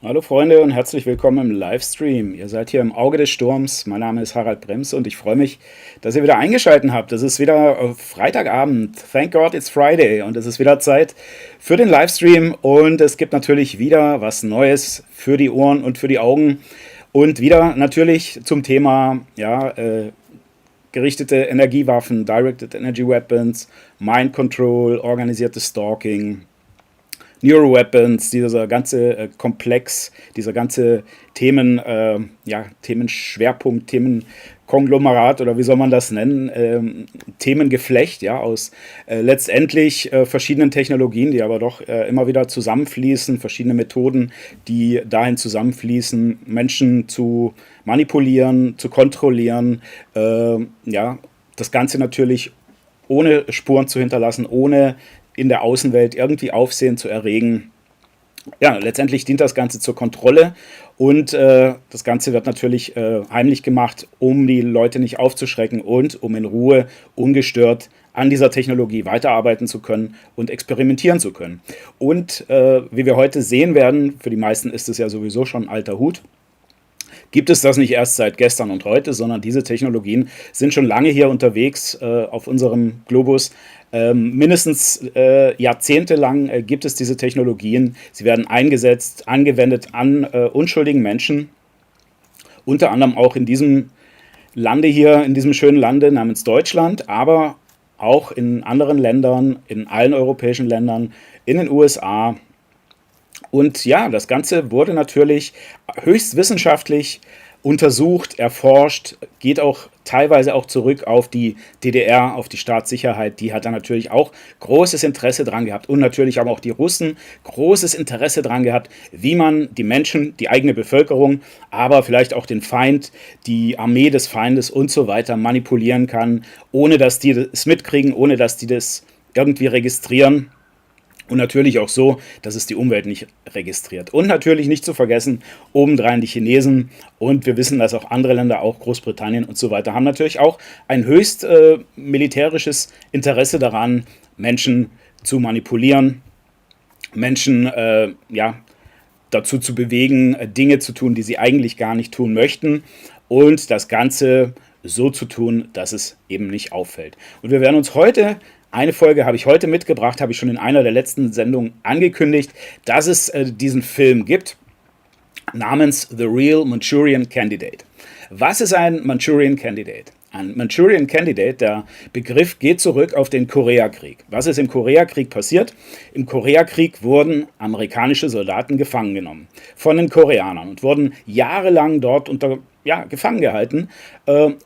Hallo Freunde und herzlich willkommen im Livestream. Ihr seid hier im Auge des Sturms. Mein Name ist Harald Brems und ich freue mich, dass ihr wieder eingeschaltet habt. Es ist wieder Freitagabend. Thank God it's Friday und es ist wieder Zeit für den Livestream und es gibt natürlich wieder was Neues für die Ohren und für die Augen und wieder natürlich zum Thema gerichtete Energiewaffen, Directed Energy Weapons, Mind Control, organisiertes Stalking, Neuroweapons, dieser ganze Komplex, dieser ganze Themenschwerpunkt, Themenkonglomerat oder wie soll man das nennen, Themengeflecht, ja, aus letztendlich verschiedenen Technologien, die aber doch immer wieder zusammenfließen, verschiedene Methoden, die dahin zusammenfließen, Menschen zu manipulieren, zu kontrollieren, das Ganze natürlich ohne Spuren zu hinterlassen, ohne in der Außenwelt irgendwie Aufsehen zu erregen. Ja, letztendlich dient das Ganze zur Kontrolle und das Ganze wird natürlich heimlich gemacht, um die Leute nicht aufzuschrecken und um in Ruhe, ungestört an dieser Technologie weiterarbeiten zu können und experimentieren zu können. Und wie wir heute sehen werden, für die meisten ist es ja sowieso schon alter Hut, gibt es das nicht erst seit gestern und heute, sondern diese Technologien sind schon lange hier unterwegs auf unserem Globus. Mindestens jahrzehntelang gibt es diese Technologien. Sie werden eingesetzt, angewendet an unschuldigen Menschen, unter anderem auch in diesem Lande hier, in diesem schönen Lande namens Deutschland, aber auch in anderen Ländern, in allen europäischen Ländern, in den USA. Und ja, das Ganze wurde natürlich höchst wissenschaftlich untersucht, erforscht, geht auch teilweise auch zurück auf die DDR, auf die Staatssicherheit. Die hat da natürlich auch großes Interesse dran gehabt und natürlich haben auch die Russen großes Interesse dran gehabt, wie man die Menschen, die eigene Bevölkerung, aber vielleicht auch den Feind, die Armee des Feindes und so weiter manipulieren kann, ohne dass die es mitkriegen, ohne dass die das irgendwie registrieren. Und natürlich auch so, dass es die Umwelt nicht registriert. Und natürlich nicht zu vergessen, obendrein die Chinesen. Und wir wissen, dass auch andere Länder, auch Großbritannien und so weiter, haben natürlich auch ein höchst militärisches Interesse daran, Menschen zu manipulieren, Menschen dazu zu bewegen, Dinge zu tun, die sie eigentlich gar nicht tun möchten. Und das Ganze so zu tun, dass es eben nicht auffällt. Und wir werden uns heute eine Folge habe ich heute mitgebracht, habe ich schon in einer der letzten Sendungen angekündigt, dass es diesen Film gibt, namens The Real Manchurian Candidate. Was ist ein Manchurian Candidate? Ein Manchurian Candidate, der Begriff geht zurück auf den Koreakrieg. Was ist im Koreakrieg passiert? Im Koreakrieg wurden amerikanische Soldaten gefangen genommen von den Koreanern und wurden jahrelang dort gefangen gehalten.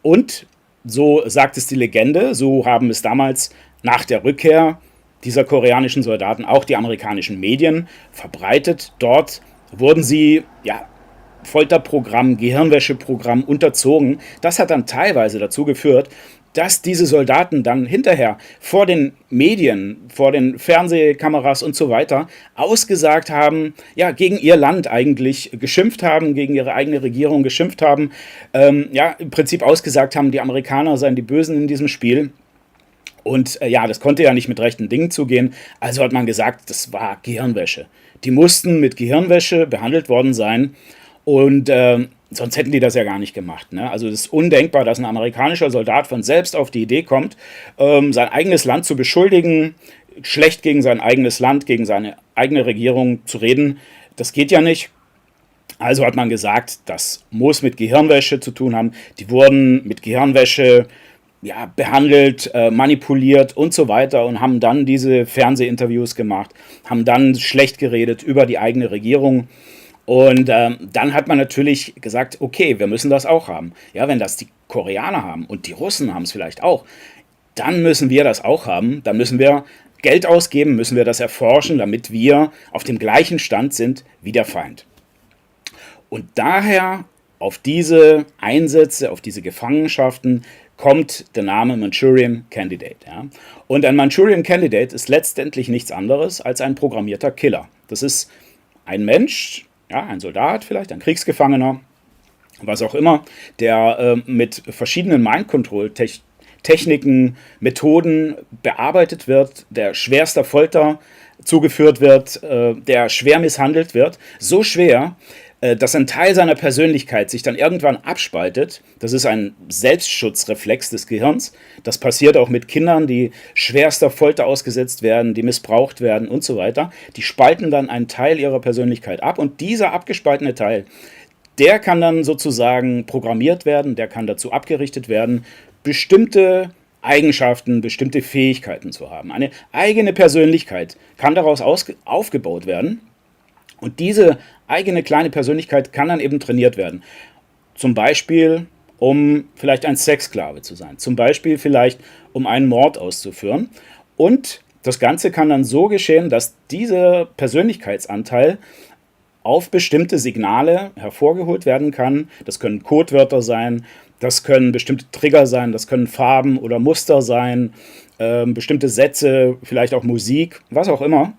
Und so sagt es die Legende, so haben es damals nach der Rückkehr dieser koreanischen Soldaten auch die amerikanischen Medien verbreitet. Dort wurden sie Folterprogramm, Gehirnwäscheprogramm unterzogen. Das hat dann teilweise dazu geführt, dass diese Soldaten dann hinterher vor den Medien, vor den Fernsehkameras und so weiter ausgesagt haben, gegen ihr Land eigentlich geschimpft haben, gegen ihre eigene Regierung geschimpft haben, im Prinzip ausgesagt haben, die Amerikaner seien die Bösen in diesem Spiel. Und das konnte ja nicht mit rechten Dingen zugehen, also hat man gesagt, das war Gehirnwäsche. Die mussten mit Gehirnwäsche behandelt worden sein und sonst hätten die das ja gar nicht gemacht. Ne? Also es ist undenkbar, dass ein amerikanischer Soldat von selbst auf die Idee kommt, sein eigenes Land zu beschuldigen, schlecht gegen sein eigenes Land, gegen seine eigene Regierung zu reden. Das geht ja nicht. Also hat man gesagt, das muss mit Gehirnwäsche zu tun haben. Die wurden mit Gehirnwäsche behandelt, manipuliert und so weiter und haben dann diese Fernsehinterviews gemacht, haben dann schlecht geredet über die eigene Regierung. Und dann hat man natürlich gesagt, okay, wir müssen das auch haben. Ja, wenn das die Koreaner haben und die Russen haben es vielleicht auch, dann müssen wir das auch haben. Dann müssen wir Geld ausgeben, müssen wir das erforschen, damit wir auf dem gleichen Stand sind wie der Feind. Und daher auf diese Einsätze, auf diese Gefangenschaften kommt der Name Manchurian Candidate. Ja? Und ein Manchurian Candidate ist letztendlich nichts anderes als ein programmierter Killer. Das ist ein Mensch, ein Soldat vielleicht, ein Kriegsgefangener, was auch immer, der mit verschiedenen Mind Control Techniken, Methoden bearbeitet wird, der schwerster Folter zugeführt wird, der schwer misshandelt wird. So schwer, dass ein Teil seiner Persönlichkeit sich dann irgendwann abspaltet. Das ist ein Selbstschutzreflex des Gehirns. Das passiert auch mit Kindern, die schwerster Folter ausgesetzt werden, die missbraucht werden und so weiter. Die spalten dann einen Teil ihrer Persönlichkeit ab und dieser abgespaltene Teil, der kann dann sozusagen programmiert werden, der kann dazu abgerichtet werden, bestimmte Eigenschaften, bestimmte Fähigkeiten zu haben. Eine eigene Persönlichkeit kann daraus aufgebaut werden. Und diese eigene kleine Persönlichkeit kann dann eben trainiert werden. Zum Beispiel, um vielleicht ein Sexsklave zu sein. Zum Beispiel vielleicht, um einen Mord auszuführen. Und das Ganze kann dann so geschehen, dass dieser Persönlichkeitsanteil auf bestimmte Signale hervorgeholt werden kann. Das können Codewörter sein, das können bestimmte Trigger sein, das können Farben oder Muster sein, bestimmte Sätze, vielleicht auch Musik, was auch immer.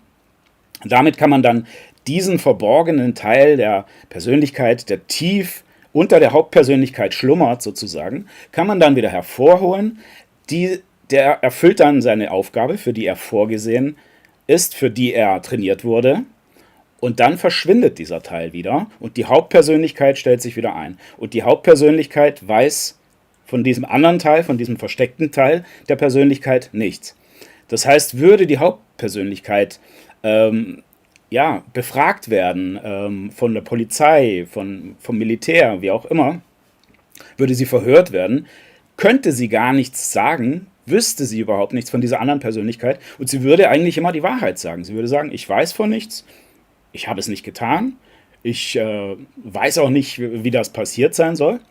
Damit kann man dann diesen verborgenen Teil der Persönlichkeit, der tief unter der Hauptpersönlichkeit schlummert sozusagen, kann man dann wieder hervorholen. Der erfüllt dann seine Aufgabe, für die er vorgesehen ist, für die er trainiert wurde. Und dann verschwindet dieser Teil wieder und die Hauptpersönlichkeit stellt sich wieder ein. Und die Hauptpersönlichkeit weiß von diesem anderen Teil, von diesem versteckten Teil der Persönlichkeit nichts. Das heißt, würde die Hauptpersönlichkeit befragt werden von der Polizei, vom Militär, wie auch immer, würde sie verhört werden, könnte sie gar nichts sagen, wüsste sie überhaupt nichts von dieser anderen Persönlichkeit und sie würde eigentlich immer die Wahrheit sagen. Sie würde sagen, ich weiß von nichts, ich habe es nicht getan, ich weiß auch nicht, wie das passiert sein soll.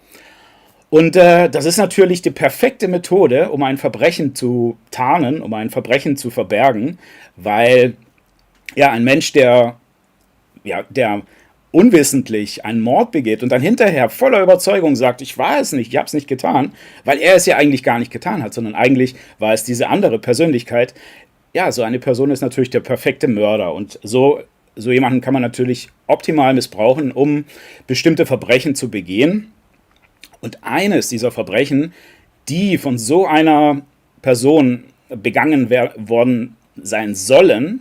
Und das ist natürlich die perfekte Methode, um ein Verbrechen zu tarnen, um ein Verbrechen zu verbergen, weil ein Mensch, der unwissentlich einen Mord begeht und dann hinterher voller Überzeugung sagt, ich war es nicht, ich habe es nicht getan, weil er es ja eigentlich gar nicht getan hat, sondern eigentlich war es diese andere Persönlichkeit. Ja, so eine Person ist natürlich der perfekte Mörder und so jemanden kann man natürlich optimal missbrauchen, um bestimmte Verbrechen zu begehen. Und eines dieser Verbrechen, die von so einer Person begangen worden sein sollen,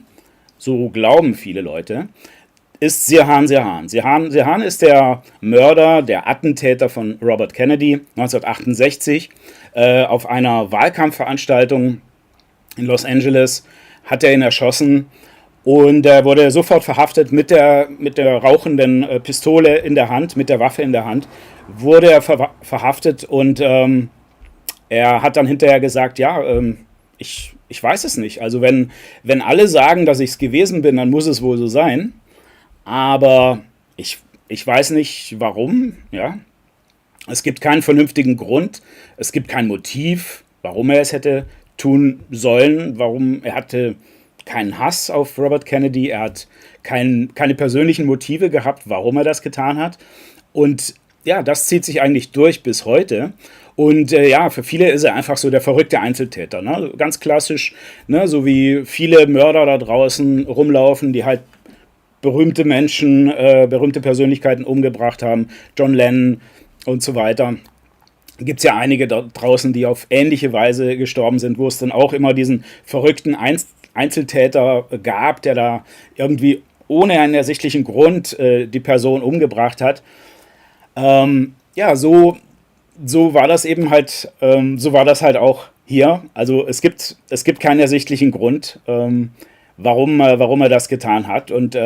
so glauben viele Leute, ist Sirhan Sirhan. Sirhan ist der Mörder, der Attentäter von Robert Kennedy 1968. Auf einer Wahlkampfveranstaltung in Los Angeles hat er ihn erschossen und er wurde sofort verhaftet mit der rauchenden Pistole in der Hand, mit der Waffe in der Hand, wurde er verhaftet und er hat dann hinterher gesagt, ich weiß es nicht. Also wenn alle sagen, dass ich es gewesen bin, dann muss es wohl so sein. Aber ich weiß nicht, warum. Ja? Es gibt keinen vernünftigen Grund. Es gibt kein Motiv, warum er es hätte tun sollen. Warum er hatte keinen Hass auf Robert Kennedy. Er hat keine persönlichen Motive gehabt, warum er das getan hat. Und ja, das zieht sich eigentlich durch bis heute. Und für viele ist er einfach so der verrückte Einzeltäter. Ne? Ganz klassisch, ne? So wie viele Mörder da draußen rumlaufen, die halt berühmte Menschen, berühmte Persönlichkeiten umgebracht haben, John Lennon und so weiter. Gibt es ja einige da draußen, die auf ähnliche Weise gestorben sind, wo es dann auch immer diesen verrückten Einzeltäter gab, der da irgendwie ohne einen ersichtlichen Grund die Person umgebracht hat. So war das eben halt, so war das halt auch hier. Also es gibt keinen ersichtlichen Grund, warum er das getan hat. Und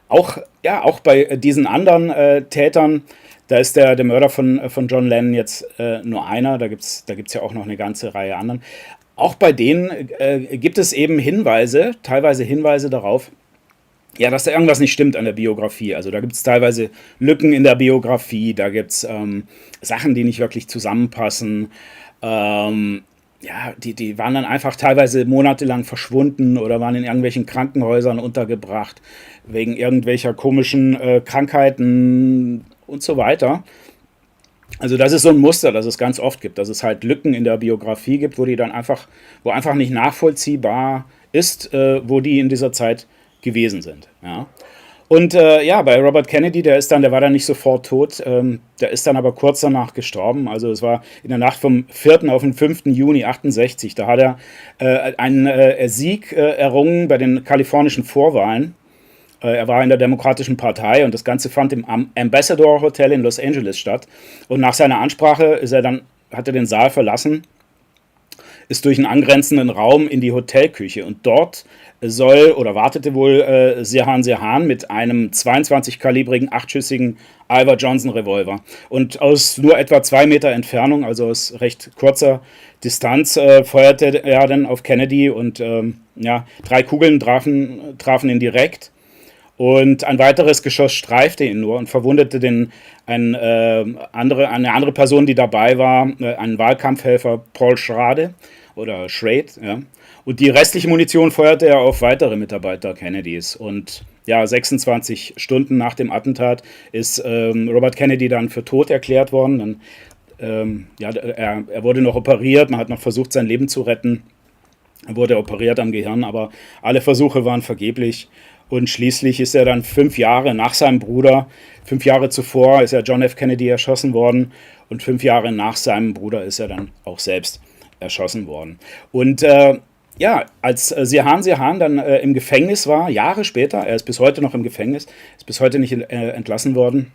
auch bei diesen anderen Tätern, da ist der Mörder von John Lennon jetzt nur einer, da gibt's ja auch noch eine ganze Reihe anderen. Auch bei denen gibt es eben teilweise Hinweise darauf, ja, dass da irgendwas nicht stimmt an der Biografie. Also da gibt es teilweise Lücken in der Biografie, da gibt es Sachen, die nicht wirklich zusammenpassen. Die waren dann einfach teilweise monatelang verschwunden oder waren in irgendwelchen Krankenhäusern untergebracht, wegen irgendwelcher komischen Krankheiten und so weiter. Also das ist so ein Muster, das es ganz oft gibt, dass es halt Lücken in der Biografie gibt, wo einfach nicht nachvollziehbar ist, wo die in dieser Zeit gewesen sind. Ja. Und ja, bei Robert Kennedy, der war dann nicht sofort tot, der ist dann aber kurz danach gestorben. Also es war in der Nacht vom 4. auf den 5. Juni 68. Da hat er einen Sieg errungen bei den kalifornischen Vorwahlen. Er war in der Demokratischen Partei und das Ganze fand im Ambassador Hotel in Los Angeles statt. Und nach seiner Ansprache hat er den Saal verlassen, ist durch einen angrenzenden Raum in die Hotelküche und dort wartete wohl Sirhan Sirhan mit einem 22-kalibrigen, 8-schüssigen Iver Johnson Revolver. Und aus nur etwa 2 Meter Entfernung, also aus recht kurzer Distanz, feuerte er dann auf Kennedy und 3 Kugeln trafen ihn direkt. Und ein weiteres Geschoss streifte ihn nur und verwundete eine andere Person, die dabei war, einen Wahlkampfhelfer Paul Schrade oder Schrade, ja. Und die restliche Munition feuerte er auf weitere Mitarbeiter Kennedys. Und ja, 26 Stunden nach dem Attentat ist Robert Kennedy dann für tot erklärt worden. Dann, er wurde noch operiert, man hat noch versucht, sein Leben zu retten. Er wurde operiert am Gehirn, aber alle Versuche waren vergeblich. Und schließlich ist er dann 5 Jahre nach seinem Bruder, 5 Jahre zuvor ist er John F. Kennedy erschossen worden und 5 Jahre nach seinem Bruder ist er dann auch selbst erschossen worden. Und als Sirhan Sirhan dann im Gefängnis war, Jahre später, er ist bis heute noch im Gefängnis, ist bis heute nicht entlassen worden,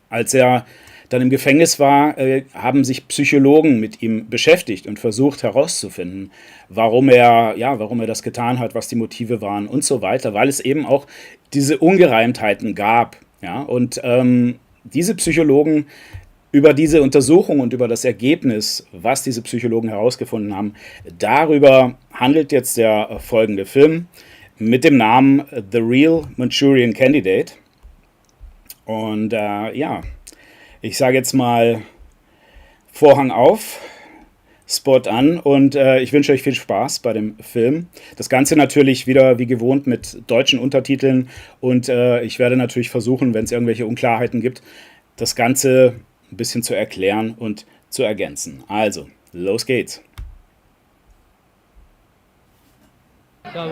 als er dann im Gefängnis war, haben sich Psychologen mit ihm beschäftigt und versucht herauszufinden, warum er das getan hat, was die Motive waren und so weiter, weil es eben auch diese Ungereimtheiten gab. Ja? Und diese Psychologen, über diese Untersuchung und über das Ergebnis, was diese Psychologen herausgefunden haben, darüber handelt jetzt der folgende Film mit dem Namen The Real Manchurian Candidate. Und ich sage jetzt mal Vorhang auf, Spot an und ich wünsche euch viel Spaß bei dem Film. Das Ganze natürlich wieder wie gewohnt mit deutschen Untertiteln und ich werde natürlich versuchen, wenn es irgendwelche Unklarheiten gibt, das Ganze ein bisschen zu erklären und zu ergänzen. Also, los geht's. So,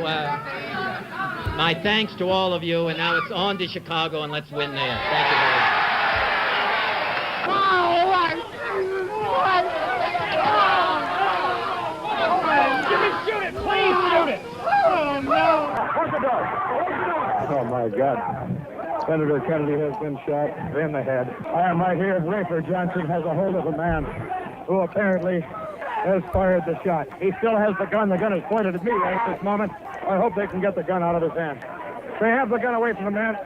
my thanks to all of you, and now it's on to Chicago, and let's win there. Thank you very much. Shoot it! Please shoot it! Oh, no! Where's the door? Oh, my God. Senator Kennedy has been shot in the head. I am right here. Rafer Johnson has a hold of a man who apparently has fired the shot. He still has the gun. The gun is pointed at me at this moment. I hope they can get the gun out of his hand. They have the gun away from the man.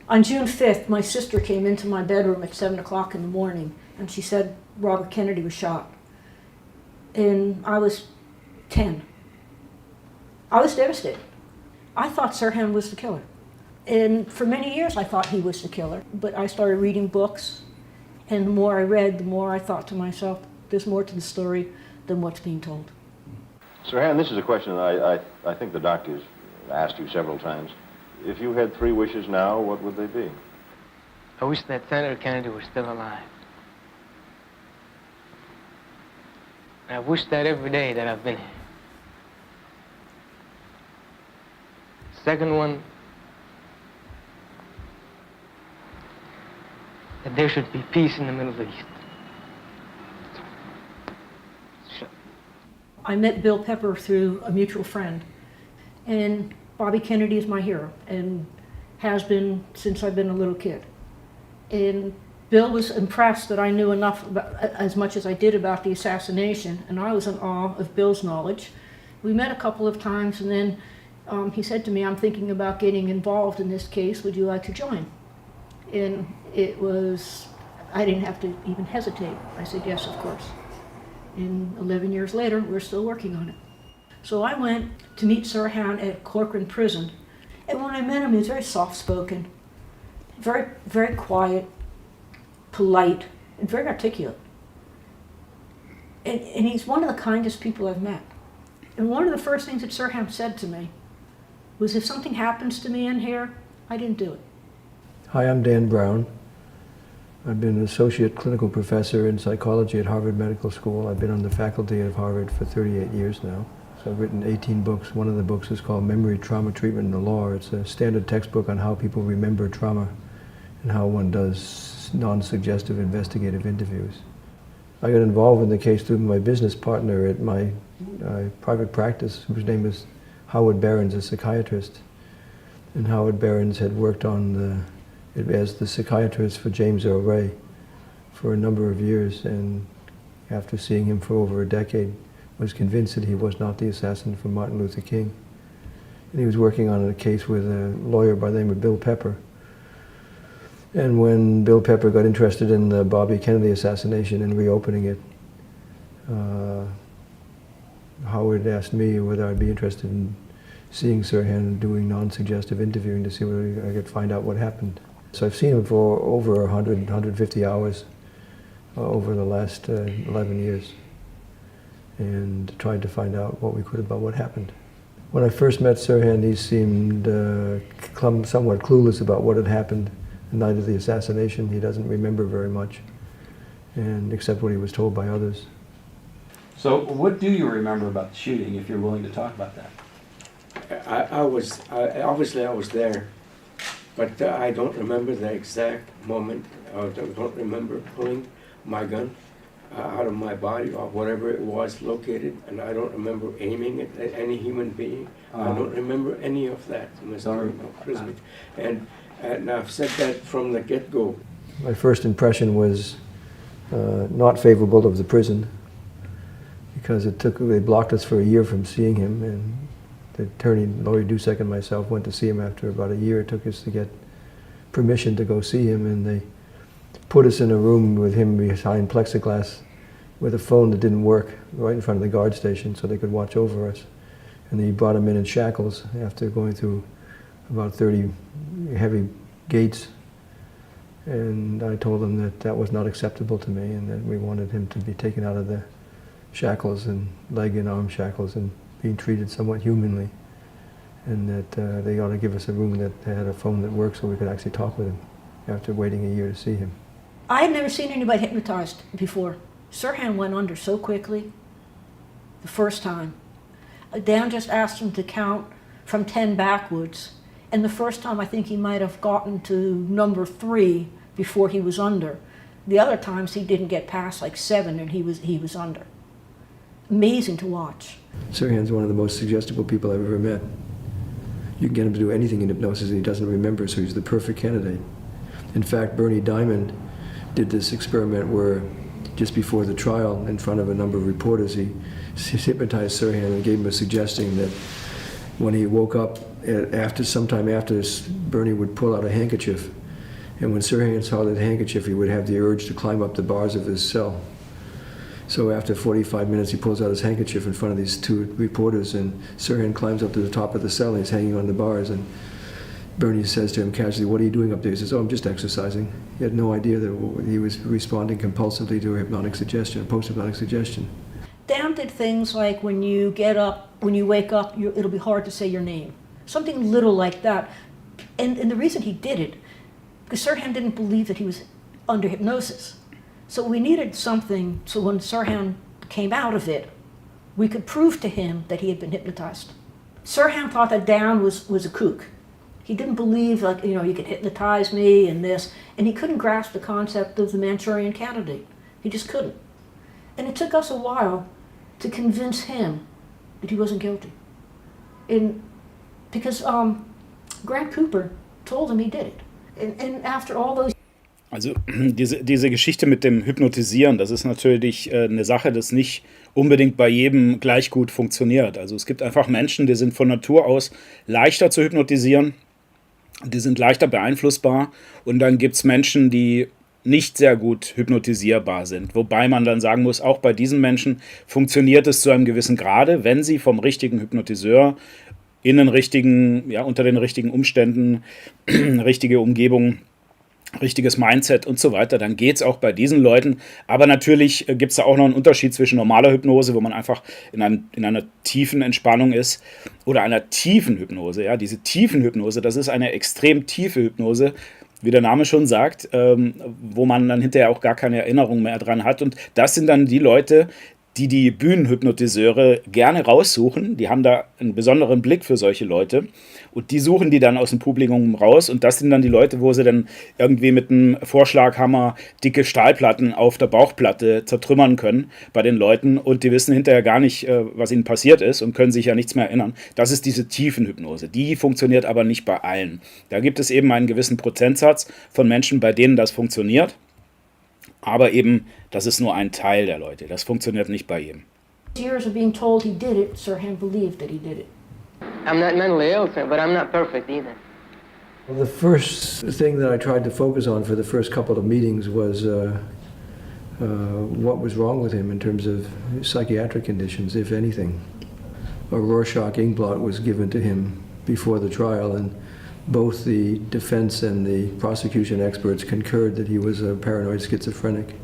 On June 5th, my sister came into my bedroom at 7 o'clock in the morning, and she said Robert Kennedy was shot. And I was 10. I was devastated. I thought Sirhan was the killer. And for many years I thought he was the killer. But I started reading books, and the more I read, the more I thought to myself, there's more to the story than what's being told. Sirhan, this is a question that I think the doctor's asked you several times. If you had 3 wishes now, what would they be? I wish that Senator Kennedy was still alive. I wish that every day that I've been here. Second one, that there should be peace in the Middle East. I met Bill Pepper through a mutual friend, and Bobby Kennedy is my hero and has been since I've been a little kid. And Bill was impressed that I knew enough, as much as I did, about the assassination, and I was in awe of Bill's knowledge. We met a couple of times, and then he said to me, I'm thinking about getting involved in this case, would you like to join? And I didn't have to even hesitate. I said, yes, of course. And 11 years later, we're still working on it. So I went to meet Sirhan at Corcoran Prison, and when I met him, he was very soft-spoken, very, very quiet, polite, and very articulate. And he's one of the kindest people I've met. And one of the first things that Sirhan said to me was, if something happens to me in here, I didn't do it. Hi, I'm Dan Brown. I've been an associate clinical professor in psychology at Harvard Medical School. I've been on the faculty of Harvard for 38 years now. I've written 18 books. One of the books is called Memory, Trauma, Treatment, and the Law. It's a standard textbook on how people remember trauma and how one does non-suggestive investigative interviews. I got involved in the case through my business partner at my private practice, whose name is Howard Behrens, a psychiatrist. And Howard Behrens had worked as the psychiatrist for James Earl Ray for a number of years, and after seeing him for over a decade, was convinced that he was not the assassin for Martin Luther King. And he was working on a case with a lawyer by the name of Bill Pepper. And when Bill Pepper got interested in the Bobby Kennedy assassination and reopening it, Howard asked me whether I'd be interested in seeing Sirhan doing non-suggestive interviewing to see whether I could find out what happened. So I've seen him for over 100, 150 hours over the last 11 years, and tried to find out what we could about what happened. When I first met Sirhan, he seemed somewhat clueless about what had happened the night of the assassination. He doesn't remember very much, and except what he was told by others. So what do you remember about the shooting, if you're willing to talk about that? Obviously I was there, but I don't remember the exact moment. I don't remember pulling my gun out of my body or whatever it was located, and I don't remember aiming it at any human being. I don't remember any of that, Mr. Prismic. And I've said that from the get-go. My first impression was not favorable of the prison, because they blocked us for a year from seeing him, and the attorney, Laurie Dusek, and myself went to see him after about a year. It took us to get permission to go see him, and they put us in a room with him behind plexiglass with a phone that didn't work right in front of the guard station so they could watch over us. And they brought him in shackles after going through about 30 heavy gates. And I told them that that was not acceptable to me, and that we wanted him to be taken out of the shackles and leg and arm shackles and being treated somewhat humanly, and that they ought to give us a room that had a phone that worked so we could actually talk with him after waiting a year to see him. I had never seen anybody hypnotized before. Sirhan went under so quickly the first time. Dan just asked him to count from 10 backwards, and the first time I think he might have gotten to number 3 before he was under. The other times he didn't get past like 7 and he was under. Amazing to watch. Sirhan's one of the most suggestible people I've ever met. You can get him to do anything in hypnosis and he doesn't remember, so he's the perfect candidate. In fact, Bernie Diamond did this experiment where just before the trial, in front of a number of reporters, he hypnotized Sirhan and gave him a suggestion that when he woke up, sometime after this, Bernie would pull out a handkerchief, and when Sirhan saw that handkerchief, he would have the urge to climb up the bars of his cell. So after 45 minutes, he pulls out his handkerchief in front of these 2 reporters, and Sirhan climbs up to the top of the cell, and he's hanging on the bars, and Bernie says to him casually, "What are you doing up there?" He says, "Oh, I'm just exercising." He had no idea that he was responding compulsively to hypnotic suggestion, post-hypnotic suggestion. Dan did things like when you wake up, it'll be hard to say your name. Something little like that. And the reason he did it, because Sirhan didn't believe that he was under hypnosis. So we needed something so when Sirhan came out of it, we could prove to him that he had been hypnotized. Sirhan thought that Dan was a kook. He didn't believe, like, you could hypnotize me and this, and he couldn't grasp the concept of the Manchurian Candidate. He just couldn't. And it took us a while to convince him that he wasn't guilty. Because Grant Cooper told him he did it. And after all those Also diese Geschichte mit dem Hypnotisieren, das ist natürlich eine Sache, das nicht unbedingt bei jedem gleich gut funktioniert. Also es gibt einfach Menschen, die sind von Natur aus leichter zu hypnotisieren, die sind leichter beeinflussbar, und dann gibt es Menschen, die nicht sehr gut hypnotisierbar sind. Wobei man dann sagen muss, auch bei diesen Menschen funktioniert es zu einem gewissen Grade, wenn sie vom richtigen Hypnotiseur in den richtigen, unter den richtigen Umständen, richtige Umgebung, richtiges Mindset und so weiter, dann geht es auch bei diesen Leuten. Aber natürlich gibt es da auch noch einen Unterschied zwischen normaler Hypnose, wo man einfach in einer tiefen Entspannung ist, oder einer tiefen Hypnose. Ja, diese Tiefenhypnose, das ist eine extrem tiefe Hypnose, wie der Name schon sagt, wo man dann hinterher auch gar keine Erinnerung mehr dran hat. Und das sind dann die Leute, die Bühnenhypnotiseure gerne raussuchen. Die haben da einen besonderen Blick für solche Leute und die suchen die dann aus dem Publikum raus und das sind dann die Leute, wo sie dann irgendwie mit einem Vorschlaghammer dicke Stahlplatten auf der Bauchplatte zertrümmern können bei den Leuten und die wissen hinterher gar nicht, was ihnen passiert ist und können sich ja nichts mehr erinnern. Das ist diese Tiefenhypnose. Die funktioniert aber nicht bei allen. Da gibt es eben einen gewissen Prozentsatz von Menschen, bei denen das funktioniert. Aber eben, das ist nur ein Teil der Leute. Das funktioniert nicht bei jedem. Years of being told he did it, Sirhan believed that he did it. I'm not mentally ill, sir, but I'm not perfect either. Well, the first thing that I tried to focus on for the first couple of meetings was what was wrong with him in terms of psychiatric conditions, if anything. A Rorschach inkblot was given to him before the trial, and both the defense and the prosecution experts concurred that he was a paranoid schizophrenic.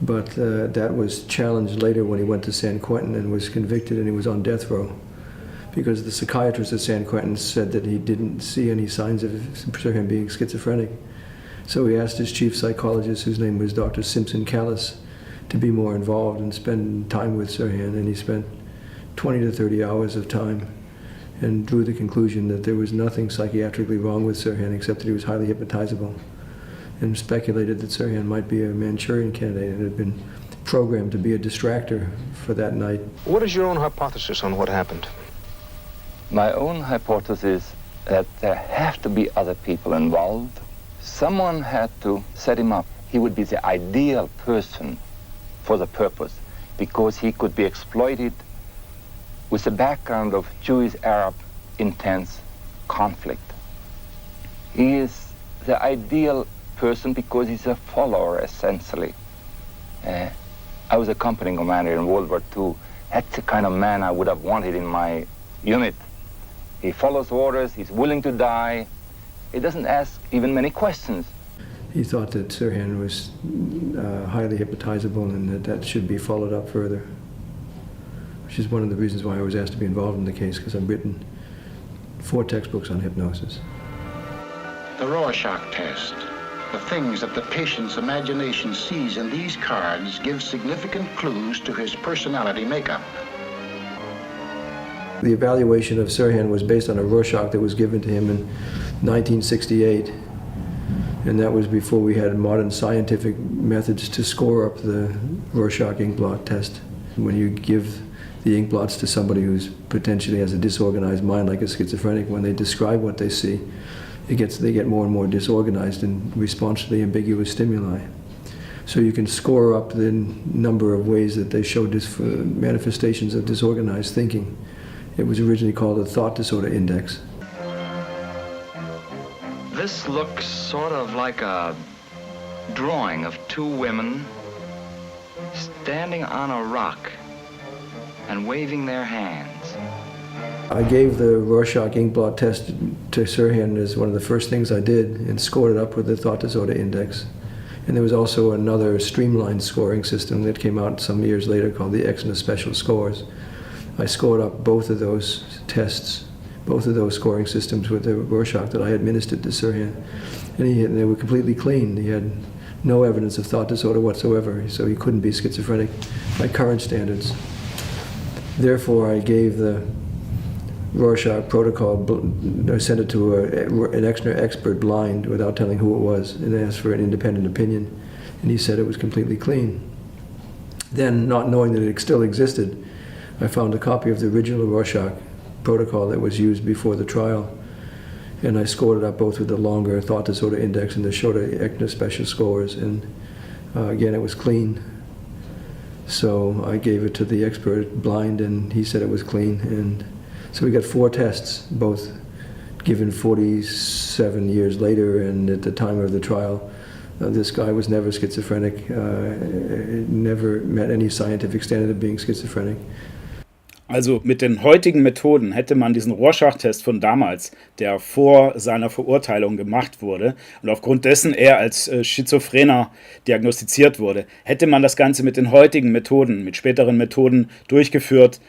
But that was challenged later when he went to San Quentin and was convicted and he was on death row. Because the psychiatrist at San Quentin said that he didn't see any signs of him being schizophrenic. So he asked his chief psychologist, whose name was Dr. Simpson Callis, to be more involved and spend time with Sirhan, and he spent 20 to 30 hours of time and drew the conclusion that there was nothing psychiatrically wrong with Sirhan except that he was highly hypnotizable, and speculated that Sirhan might be a Manchurian candidate and had been programmed to be a distractor for that night. What is your own hypothesis on what happened? My own hypothesis that there have to be other people involved. Someone had to set him up. He would be the ideal person for the purpose because he could be exploited with the background of Jewish-Arab intense conflict. He is the ideal person because he's a follower, essentially. I was a company commander in World War II. That's the kind of man I would have wanted in my unit. He follows orders, he's willing to die. He doesn't ask even many questions. He thought that Sirhan was highly hypnotizable and that should be followed up further, which is one of the reasons why I was asked to be involved in the case, because I've written 4 textbooks on hypnosis. The Rorschach test. The things that the patient's imagination sees in these cards give significant clues to his personality makeup. The evaluation of Sirhan was based on a Rorschach that was given to him in 1968, and that was before we had modern scientific methods to score up the Rorschach inkblot test. When you give the inkblots to somebody who's potentially has a disorganized mind like a schizophrenic, when they describe what they see, they get more and more disorganized in response to the ambiguous stimuli. So you can score up the number of ways that they show manifestations of disorganized thinking. It was originally called a thought disorder index. This looks sort of like a drawing of 2 women standing on a rock and waving their hands. I gave the Rorschach inkblot test to Sirhan as one of the first things I did and scored it up with the thought disorder index. And there was also another streamlined scoring system that came out some years later called the Exner Special Scores. I scored up both of those tests, both of those scoring systems with the Rorschach that I administered to Sirhan. And they were completely clean. He had no evidence of thought disorder whatsoever, so he couldn't be schizophrenic by current standards. Therefore, I gave the Rorschach protocol, I sent it to an Exner expert blind without telling who it was, and asked for an independent opinion, and he said it was completely clean. Then, not knowing that it still existed, I found a copy of the original Rorschach protocol that was used before the trial, and I scored it up both with the longer thought disorder index and the shorter Exner Special Scores, and again, it was clean. So I gave it to the expert blind, and he said it was clean, and so we got 4 tests, both given 47 years later, and at the time of the trial, this guy was never schizophrenic, never met any scientific standard of being schizophrenic. Also mit den heutigen Methoden hätte man diesen Rorschach-Test von damals, der vor seiner Verurteilung gemacht wurde und aufgrund dessen er als Schizophrener diagnostiziert wurde, hätte man das Ganze mit den heutigen Methoden, mit späteren Methoden durchgeführt,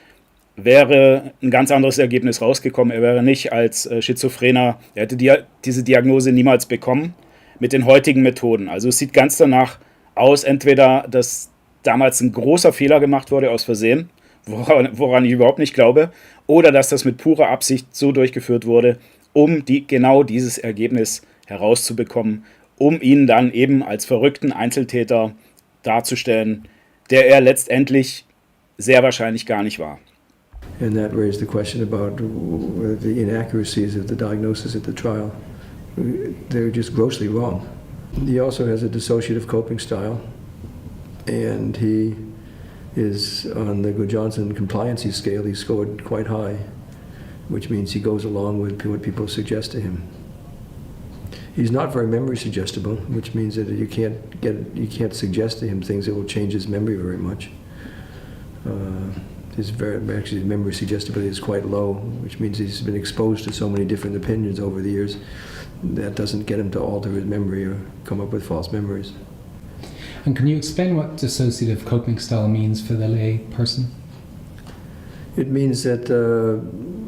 wäre ein ganz anderes Ergebnis rausgekommen. Er wäre nicht als Schizophrener, er hätte diese Diagnose niemals bekommen mit den heutigen Methoden. Also es sieht ganz danach aus, entweder dass damals ein großer Fehler gemacht wurde aus Versehen, woran ich überhaupt nicht glaube, oder dass das mit purer Absicht so durchgeführt wurde, um genau dieses Ergebnis herauszubekommen, um ihn dann eben als verrückten Einzeltäter darzustellen, der er letztendlich sehr wahrscheinlich gar nicht war. And that raised the question about the inaccuracies of the diagnosis at the trial. They're just grossly wrong. He also has a dissociative coping style, and he is on the Johnson compliancy scale. He scored quite high, which means he goes along with what people suggest to him. He's not very memory suggestible, which means that you can't suggest to him things that will change his memory very much. His memory suggestibility is quite low, which means he's been exposed to so many different opinions over the years that doesn't get him to alter his memory or come up with false memories. And can you explain what dissociative coping style means for the lay person? It means that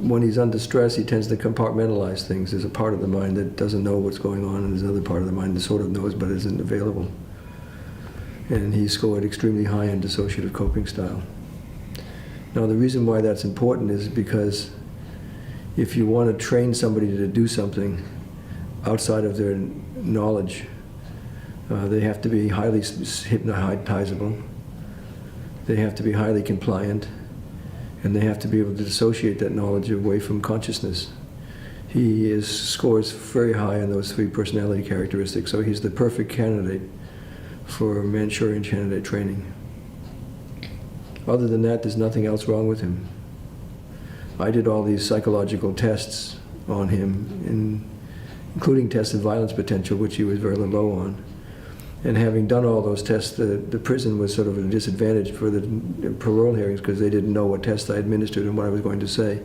when he's under stress, he tends to compartmentalize things. There's a part of the mind that doesn't know what's going on, and there's another part of the mind that sort of knows but isn't available. And he scored extremely high in dissociative coping style. Now, the reason why that's important is because if you want to train somebody to do something outside of their knowledge, they have to be highly hypnotizable, they have to be highly compliant, and they have to be able to dissociate that knowledge away from consciousness. He scores very high on those three personality characteristics, so he's the perfect candidate for Manchurian Candidate training. Other than that, there's nothing else wrong with him. I did all these psychological tests on him, including tests of violence potential, which he was very low on. And having done all those tests, the prison was sort of a disadvantage for the parole hearings because they didn't know what tests I administered and what I was going to say.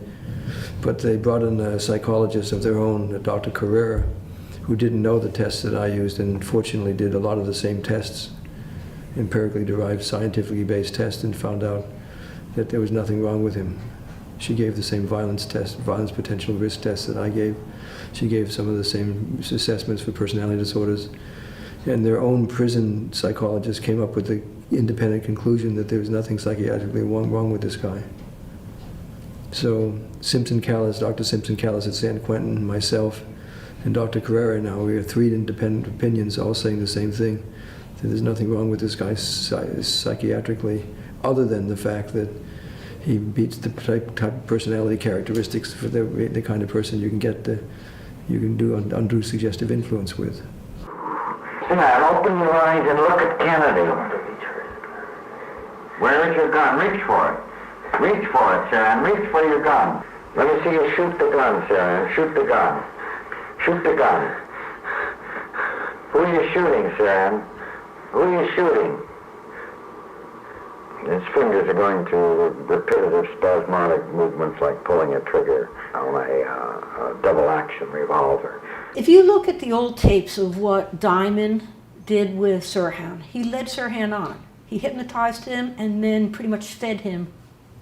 But they brought in a psychologist of their own, Dr. Carrera, who didn't know the tests that I used and fortunately did a lot of the same tests, empirically derived, scientifically based tests, and found out that there was nothing wrong with him. She gave the same violence potential risk tests that I gave. She gave some of the same assessments for personality disorders. And their own prison psychologist came up with the independent conclusion that there was nothing psychiatrically wrong with this guy. So Dr. Simpson Callis at San Quentin, myself, and Dr. Carrera now, we have three independent opinions all saying the same thing. That there's nothing wrong with this guy psychiatrically, other than the fact that he beats the type of personality characteristics for the kind of person you can do undue suggestive influence with. Now, open your eyes and look at Kennedy. Where is your gun? Reach for it. Reach for it, Sirhan. Reach for your gun. Let me see you shoot the gun, Sirhan. Shoot the gun. Shoot the gun. Who are you shooting, Sirhan? Who are you shooting? His fingers are going to repetitive spasmodic movements like pulling a trigger on a double-action revolver. If you look at the old tapes of what Diamond did with Sirhan, he led Sirhan on. He hypnotized him and then pretty much fed him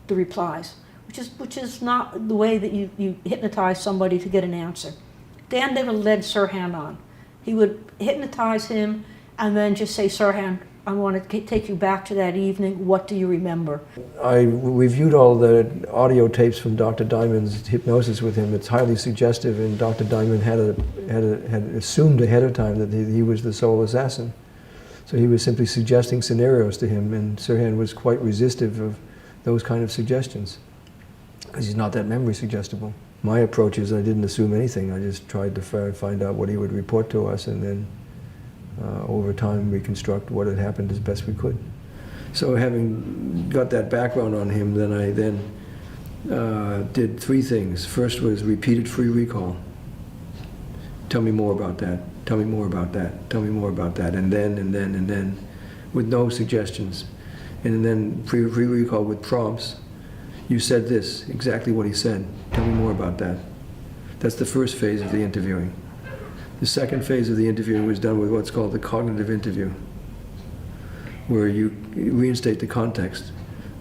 the replies, which is not the way that you hypnotize somebody to get an answer. Dan never led Sirhan on. He would hypnotize him and then just say, Sirhan, I want to take you back to that evening. What do you remember? I reviewed all the audio tapes from Dr. Diamond's hypnosis with him. It's highly suggestive, and Dr. Diamond had assumed ahead of time that he was the sole assassin. So he was simply suggesting scenarios to him, and Sirhan was quite resistive of those kind of suggestions because he's not that memory suggestible. My approach is I didn't assume anything. I just tried to find out what he would report to us, and then over time reconstruct what had happened as best we could. So having got that background on him, then I did three things. First was repeated free recall. Tell me more about that. Tell me more about that. Tell me more about that. And then, with no suggestions. And then free recall with prompts. You said this, exactly what he said. Tell me more about that. That's the first phase of the interviewing. The second phase of the interview was done with what's called the cognitive interview, where you reinstate the context.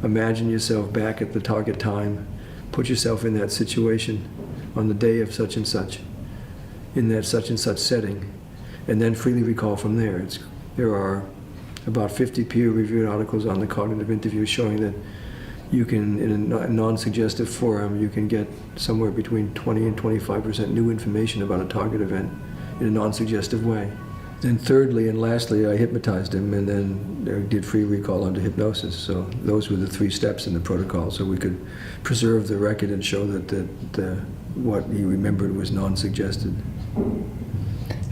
Imagine yourself back at the target time. Put yourself in that situation on the day of such and such, in that such and such setting, and then freely recall from there. There are about 50 peer-reviewed articles on the cognitive interview showing that you can, in a non-suggestive forum, you can get somewhere between 20 and 25% new information about a target event in a non-suggestive way. Then thirdly and lastly, I hypnotized him and then did free recall under hypnosis. So those were the 3 steps in the protocol, so we could preserve the record and show that what he remembered was non-suggested.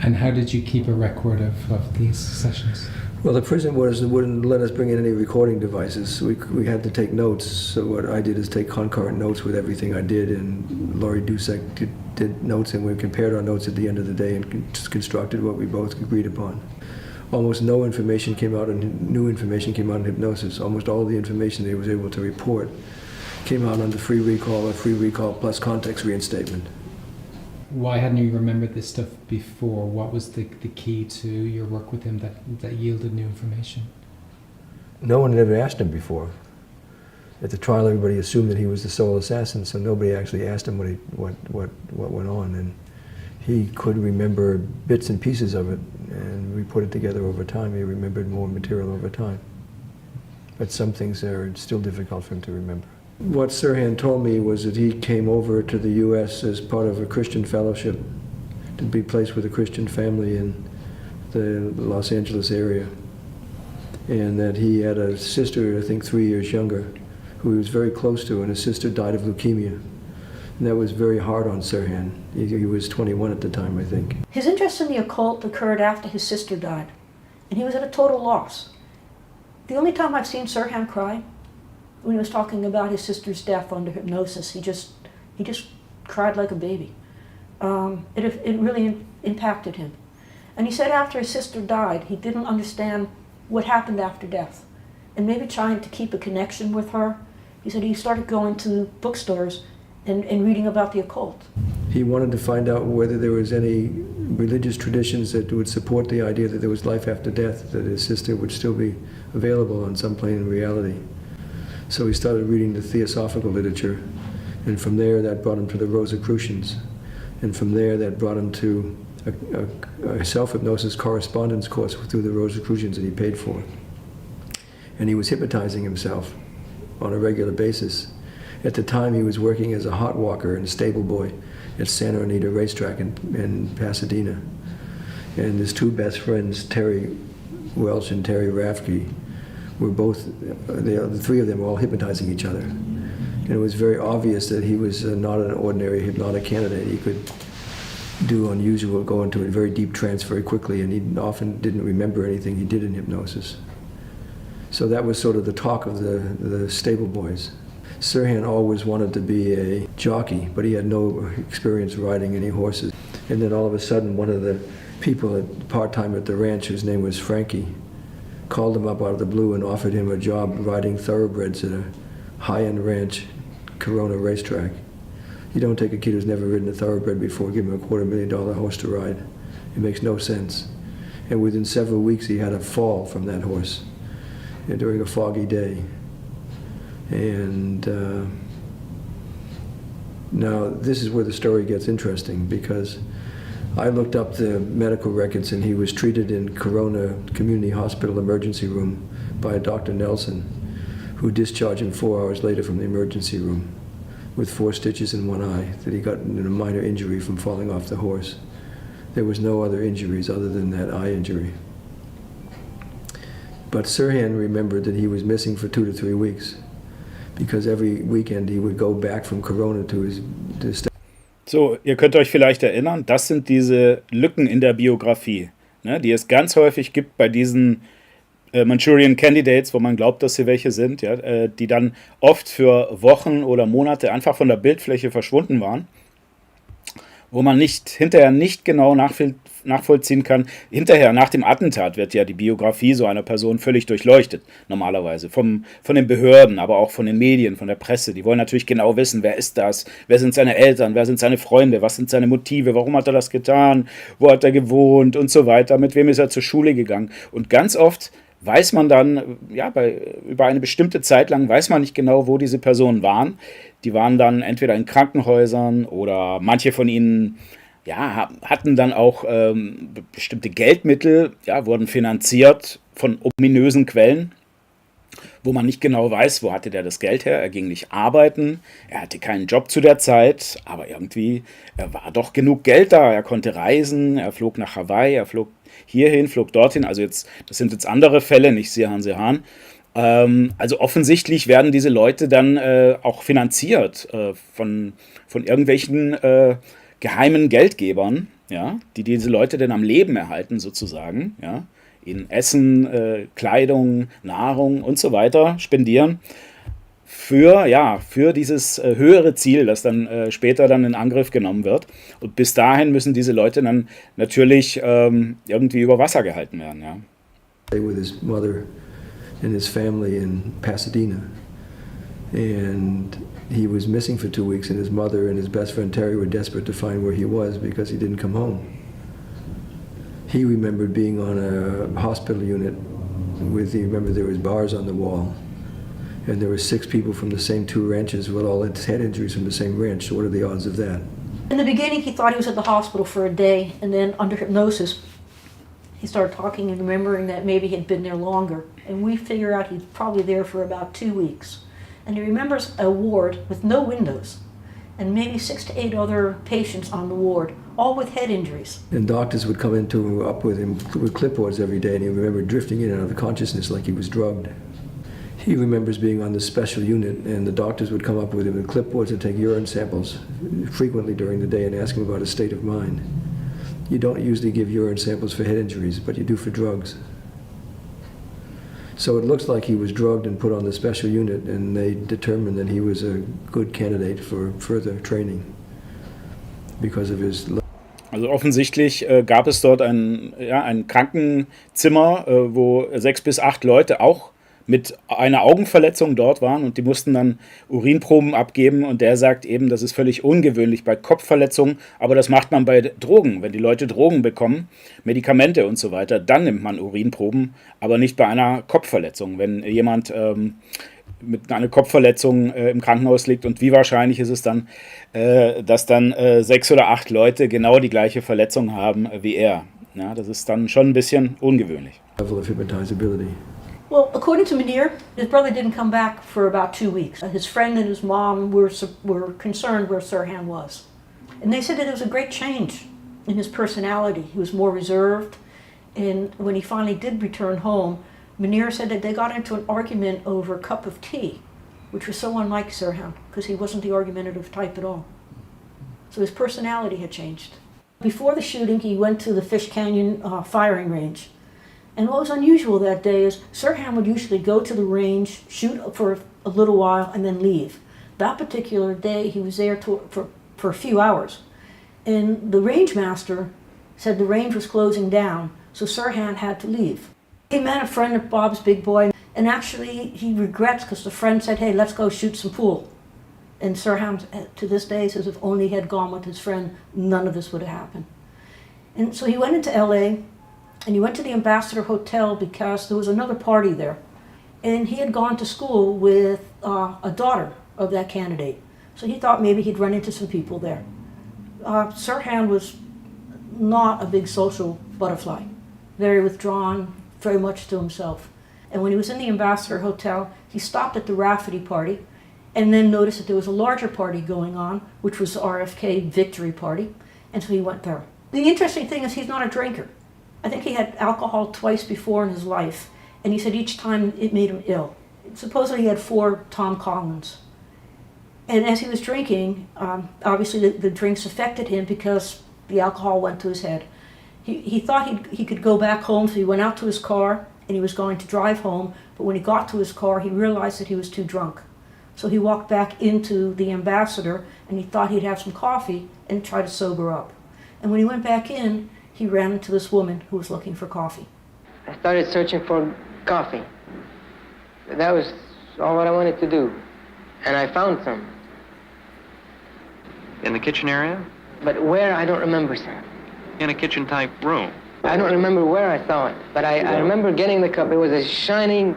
And how did you keep a record of these sessions? Well, the prison wouldn't let us bring in any recording devices. We had to take notes. So what I did is take concurrent notes with everything I did, and Laurie Dusek did notes, and we compared our notes at the end of the day and constructed what we both agreed upon. Almost no information came out, and new information came out in hypnosis. Almost all the information that he was able to report came out under free recall or free recall plus context reinstatement. Why hadn't you remembered this stuff before? What was the key to your work with him that yielded new information? No one had ever asked him before. At the trial, everybody assumed that he was the sole assassin, so nobody actually asked him what went on. And he could remember bits and pieces of it, and we put it together over time. He remembered more material over time. But some things are still difficult for him to remember. What Sirhan told me was that he came over to the U.S. as part of a Christian fellowship to be placed with a Christian family in the Los Angeles area, and that he had a sister, I think 3 years younger, who he was very close to, and his sister died of leukemia. And that was very hard on Sirhan. He was 21 at the time, I think. His interest in the occult occurred after his sister died, and he was at a total loss. The only time I've seen Sirhan cry, when he was talking about his sister's death under hypnosis, he just cried like a baby. It really impacted him. And he said after his sister died, he didn't understand what happened after death. And maybe trying to keep a connection with her, he said he started going to bookstores and reading about the occult. He wanted to find out whether there was any religious traditions that would support the idea that there was life after death, that his sister would still be available on some plane in reality. So he started reading the theosophical literature, and from there that brought him to the Rosicrucians, and from there that brought him to a self-hypnosis correspondence course through the Rosicrucians that he paid for. And he was hypnotizing himself on a regular basis. At the time he was working as a hot walker and a stable boy at Santa Anita Racetrack in Pasadena. And his 2 best friends, Terry Welch and Terry Rafke, were both, the 3 of them were all hypnotizing each other. And it was very obvious that he was not an ordinary hypnotic candidate. He could do unusual, go into a very deep trance very quickly, and he often didn't remember anything he did in hypnosis. So that was sort of the talk of the stable boys. Sirhan always wanted to be a jockey, but he had no experience riding any horses. And then all of a sudden, one of the people part-time at the ranch, whose name was Frankie, called him up out of the blue and offered him a job riding thoroughbreds at a high-end ranch, Corona racetrack. You don't take a kid who's never ridden a thoroughbred before, give him a $250,000 horse to ride. It makes no sense. And within several weeks, he had a fall from that horse during a foggy day. And now this is where the story gets interesting, because I looked up the medical records, and he was treated in Corona Community Hospital emergency room by a Dr. Nelson, who discharged him 4 hours later from the emergency room with 4 stitches in one eye, that he got in a minor injury from falling off the horse. There was no other injuries other than that eye injury. But Sirhan remembered that he was missing for 2 to 3 weeks, because every weekend he would go back from Corona to his So, ihr könnt euch vielleicht erinnern, das sind diese Lücken in der Biografie, ne, die es ganz häufig gibt bei diesen Manchurian Candidates, wo man glaubt, dass sie welche sind, ja, die dann oft für Wochen oder Monate einfach von der Bildfläche verschwunden waren, wo man hinterher nicht genau nachvollziehen kann. Hinterher, nach dem Attentat, wird ja die Biografie so einer Person völlig durchleuchtet, normalerweise. Von den Behörden, aber auch von den Medien, von der Presse. Die wollen natürlich genau wissen, wer ist das, wer sind seine Eltern, wer sind seine Freunde, was sind seine Motive, warum hat er das getan, wo hat er gewohnt und so weiter, mit wem ist er zur Schule gegangen. Und ganz oft weiß man dann, ja, über eine bestimmte Zeit lang weiß man nicht genau, wo diese Personen waren. Die waren dann entweder in Krankenhäusern oder manche von ihnen ja, hatten dann auch bestimmte Geldmittel, ja, wurden finanziert von ominösen Quellen, wo man nicht genau weiß, wo hatte der das Geld her. Er ging nicht arbeiten, er hatte keinen Job zu der Zeit, aber irgendwie war doch genug Geld da. Er konnte reisen, er flog nach Hawaii, er flog hierhin, flog dorthin. Also jetzt, das sind jetzt andere Fälle, nicht Sirhan Sirhan. Also offensichtlich werden diese Leute dann auch finanziert von irgendwelchen geheimen Geldgebern, ja, die diese Leute dann am Leben erhalten sozusagen, ja, ihnen Essen, Kleidung, Nahrung und so weiter spendieren für dieses höhere Ziel, das dann später dann in Angriff genommen wird. Und bis dahin müssen diese Leute dann natürlich irgendwie über Wasser gehalten werden, ja. With his mother and his family in Pasadena, and he was missing for 2 weeks, and his mother and his best friend Terry were desperate to find where he was because he didn't come home. He remembered being on a hospital unit with, you remember there was bars on the wall, and there were 6 people from the same 2 ranches with all head injuries from the same ranch. So what are the odds of that? In the beginning, he thought he was at the hospital for a day, and then under hypnosis, he started talking and remembering that maybe he'd been there longer. And we figure out he's probably there for about 2 weeks. And he remembers a ward with no windows, and maybe 6 to 8 other patients on the ward, all with head injuries. And doctors would come up with him with clipboards every day, and he remembered drifting in and out of consciousness like he was drugged. He remembers being on this special unit, and the doctors would come up with him with clipboards and take urine samples frequently during the day and ask him about his state of mind. You don't usually give urine samples for head injuries, but you do for drugs. So it looks like he was drugged and put on the special unit, and they determined that he was a good candidate for further training because of his. Also offensichtlich gab es dort ein Krankenzimmer, wo 6 bis 8 Leute auch mit einer Augenverletzung dort waren, und die mussten dann Urinproben abgeben, und der sagt eben, das ist völlig ungewöhnlich bei Kopfverletzungen, aber das macht man bei Drogen. Wenn die Leute Drogen bekommen, Medikamente und so weiter, dann nimmt man Urinproben, aber nicht bei einer Kopfverletzung. Wenn jemand mit einer Kopfverletzung im Krankenhaus liegt, und wie wahrscheinlich ist es dann, dass dann 6 oder 8 Leute genau die gleiche Verletzung haben wie er. Ja, das ist dann schon ein bisschen ungewöhnlich. Level of hypnotizability. Well, according to Munir, his brother didn't come back for about 2 weeks. His friend and his mom were concerned where Sirhan was. And they said that it was a great change in his personality. He was more reserved. And when he finally did return home, Munir said that they got into an argument over a cup of tea, which was so unlike Sirhan, because he wasn't the argumentative type at all. So his personality had changed. Before the shooting, he went to the Fish Canyon firing range. And what was unusual that day is Sirhan would usually go to the range, shoot for a little while, and then leave. That particular day, he was there for a few hours. And the range master said the range was closing down, so Sirhan had to leave. He met a friend of Bob's, Big Boy, and actually he regrets because the friend said, hey, let's go shoot some pool. And Sirhan, to this day, says if only he had gone with his friend, none of this would have happened. And so he went into LA, and he went to the Ambassador Hotel because there was another party there. And he had gone to school with a daughter of that candidate. So he thought maybe he'd run into some people there. Sirhan was not a big social butterfly, very withdrawn, very much to himself. And when he was in the Ambassador Hotel, he stopped at the Rafferty party and then noticed that there was a larger party going on, which was the RFK victory party, and so he went there. The interesting thing is he's not a drinker. I think he had alcohol twice before in his life, and he said each time it made him ill. Supposedly he had 4 Tom Collins. And as he was drinking, obviously the drinks affected him because the alcohol went to his head. He thought he could go back home, so he went out to his car, and he was going to drive home, but when he got to his car, he realized that he was too drunk. So he walked back into the Ambassador, and he thought he'd have some coffee and try to sober up. And when he went back in, he ran into this woman who was looking for coffee. I started searching for coffee. That was all what I wanted to do. And I found some. In the kitchen area? But where, I don't remember, sir. In a kitchen-type room? I don't remember where I saw it, but I remember getting the cup. It was a shining...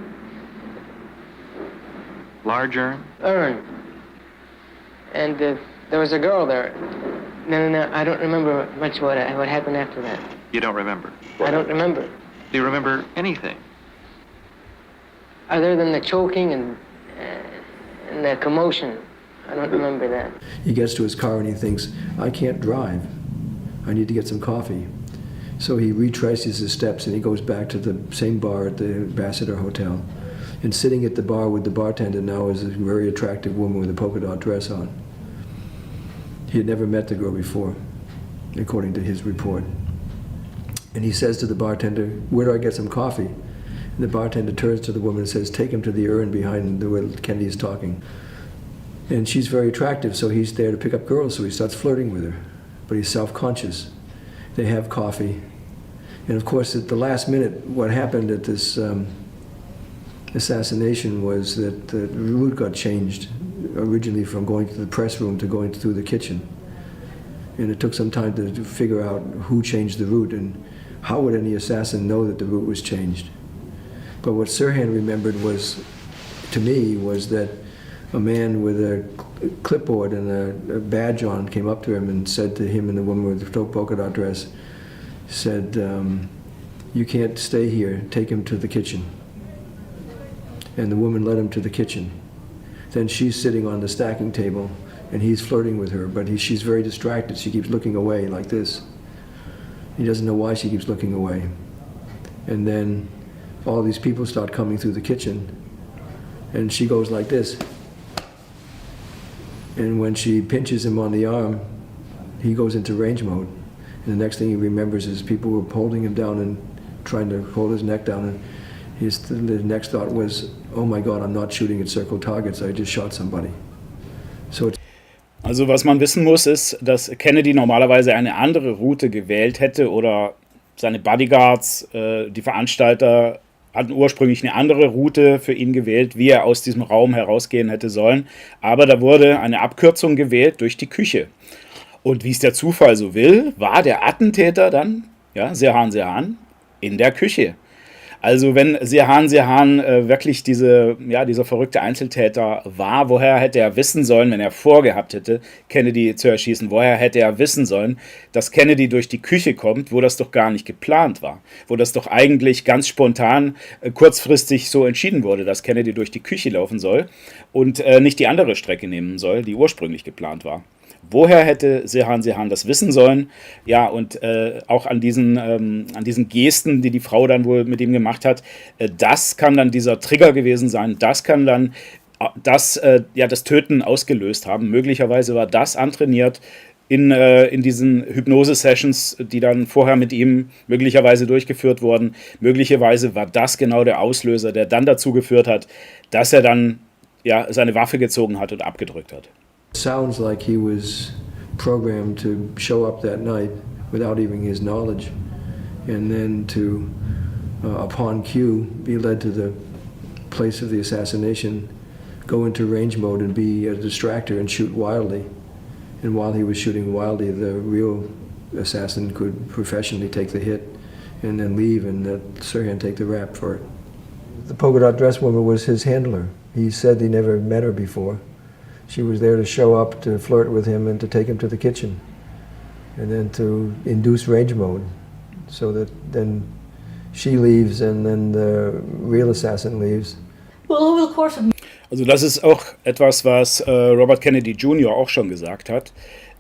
Large urn? Urn. And there was a girl there. No, I don't remember much what happened after that. You don't remember? I don't remember. Do you remember anything? Other than the choking and the commotion, I don't remember that. He gets to his car and he thinks, I can't drive. I need to get some coffee. So he retraces his steps and he goes back to the same bar at the Ambassador Hotel. And sitting at the bar with the bartender now is a very attractive woman with a polka dot dress on. He had never met the girl before, according to his report. And he says to the bartender, where do I get some coffee? And the bartender turns to the woman and says, take him to the urn behind where Kennedy's talking. And she's very attractive, so he's there to pick up girls, so he starts flirting with her. But he's self-conscious. They have coffee. And of course, at the last minute, what happened at this assassination was that the route got changed, originally from going to the press room to going through the kitchen. And it took some time to figure out who changed the route and how would any assassin know that the route was changed. But what Sirhan remembered was, to me, was that a man with a clipboard and a badge on came up to him and said to him and the woman with the polka dot dress, said, you can't stay here, take him to the kitchen. And the woman led him to the kitchen. Then she's sitting on the stacking table and he's flirting with her, but she's very distracted. She keeps looking away like this. He doesn't know why she keeps looking away. And then all these people start coming through the kitchen and she goes like this. And when she pinches him on the arm, he goes into range mode. And the next thing he remembers is people were holding him down and trying to hold his neck down. And the next thought was, oh my God, I'm not shooting at circle targets, I just shot somebody. So also was man wissen muss, ist, dass Kennedy normalerweise eine andere Route gewählt hätte oder seine Bodyguards, die Veranstalter, hatten ursprünglich eine andere Route für ihn gewählt, wie er aus diesem Raum herausgehen hätte sollen. Aber da wurde eine Abkürzung gewählt durch die Küche. Und wie es der Zufall so will, war der Attentäter dann, ja, Sirhan Sirhan, in der Küche. Also wenn Sirhan Sirhan wirklich dieser verrückte Einzeltäter war, woher hätte er wissen sollen, wenn er vorgehabt hätte, Kennedy zu erschießen, woher hätte er wissen sollen, dass Kennedy durch die Küche kommt, wo das doch gar nicht geplant war, wo das doch eigentlich ganz spontan, kurzfristig so entschieden wurde, dass Kennedy durch die Küche laufen soll und nicht die andere Strecke nehmen soll, die ursprünglich geplant war. Woher hätte Sirhan Sirhan das wissen sollen? Ja, und auch an diesen Gesten, die die Frau dann wohl mit ihm gemacht hat, das kann dann dieser Trigger gewesen sein, das kann dann das Töten ausgelöst haben. Möglicherweise war das antrainiert in diesen Hypnose-Sessions, die dann vorher mit ihm möglicherweise durchgeführt wurden. Möglicherweise war das genau der Auslöser, der dann dazu geführt hat, dass er dann seine Waffe gezogen hat und abgedrückt hat. Sounds like he was programmed to show up that night without even his knowledge, and then to, upon cue, be led to the place of the assassination, go into range mode and be a distractor and shoot wildly. And while he was shooting wildly, the real assassin could professionally take the hit and then leave and let Sirhan take the rap for it. The polka dot dress woman was his handler. He said he never met her before. She was there to show up, to flirt with him, and to take him to the kitchen, and then to induce range mode, so that then she leaves and then the real assassin leaves. Well, over the course of... Also das ist auch etwas, was Robert Kennedy Jr. auch schon gesagt hat,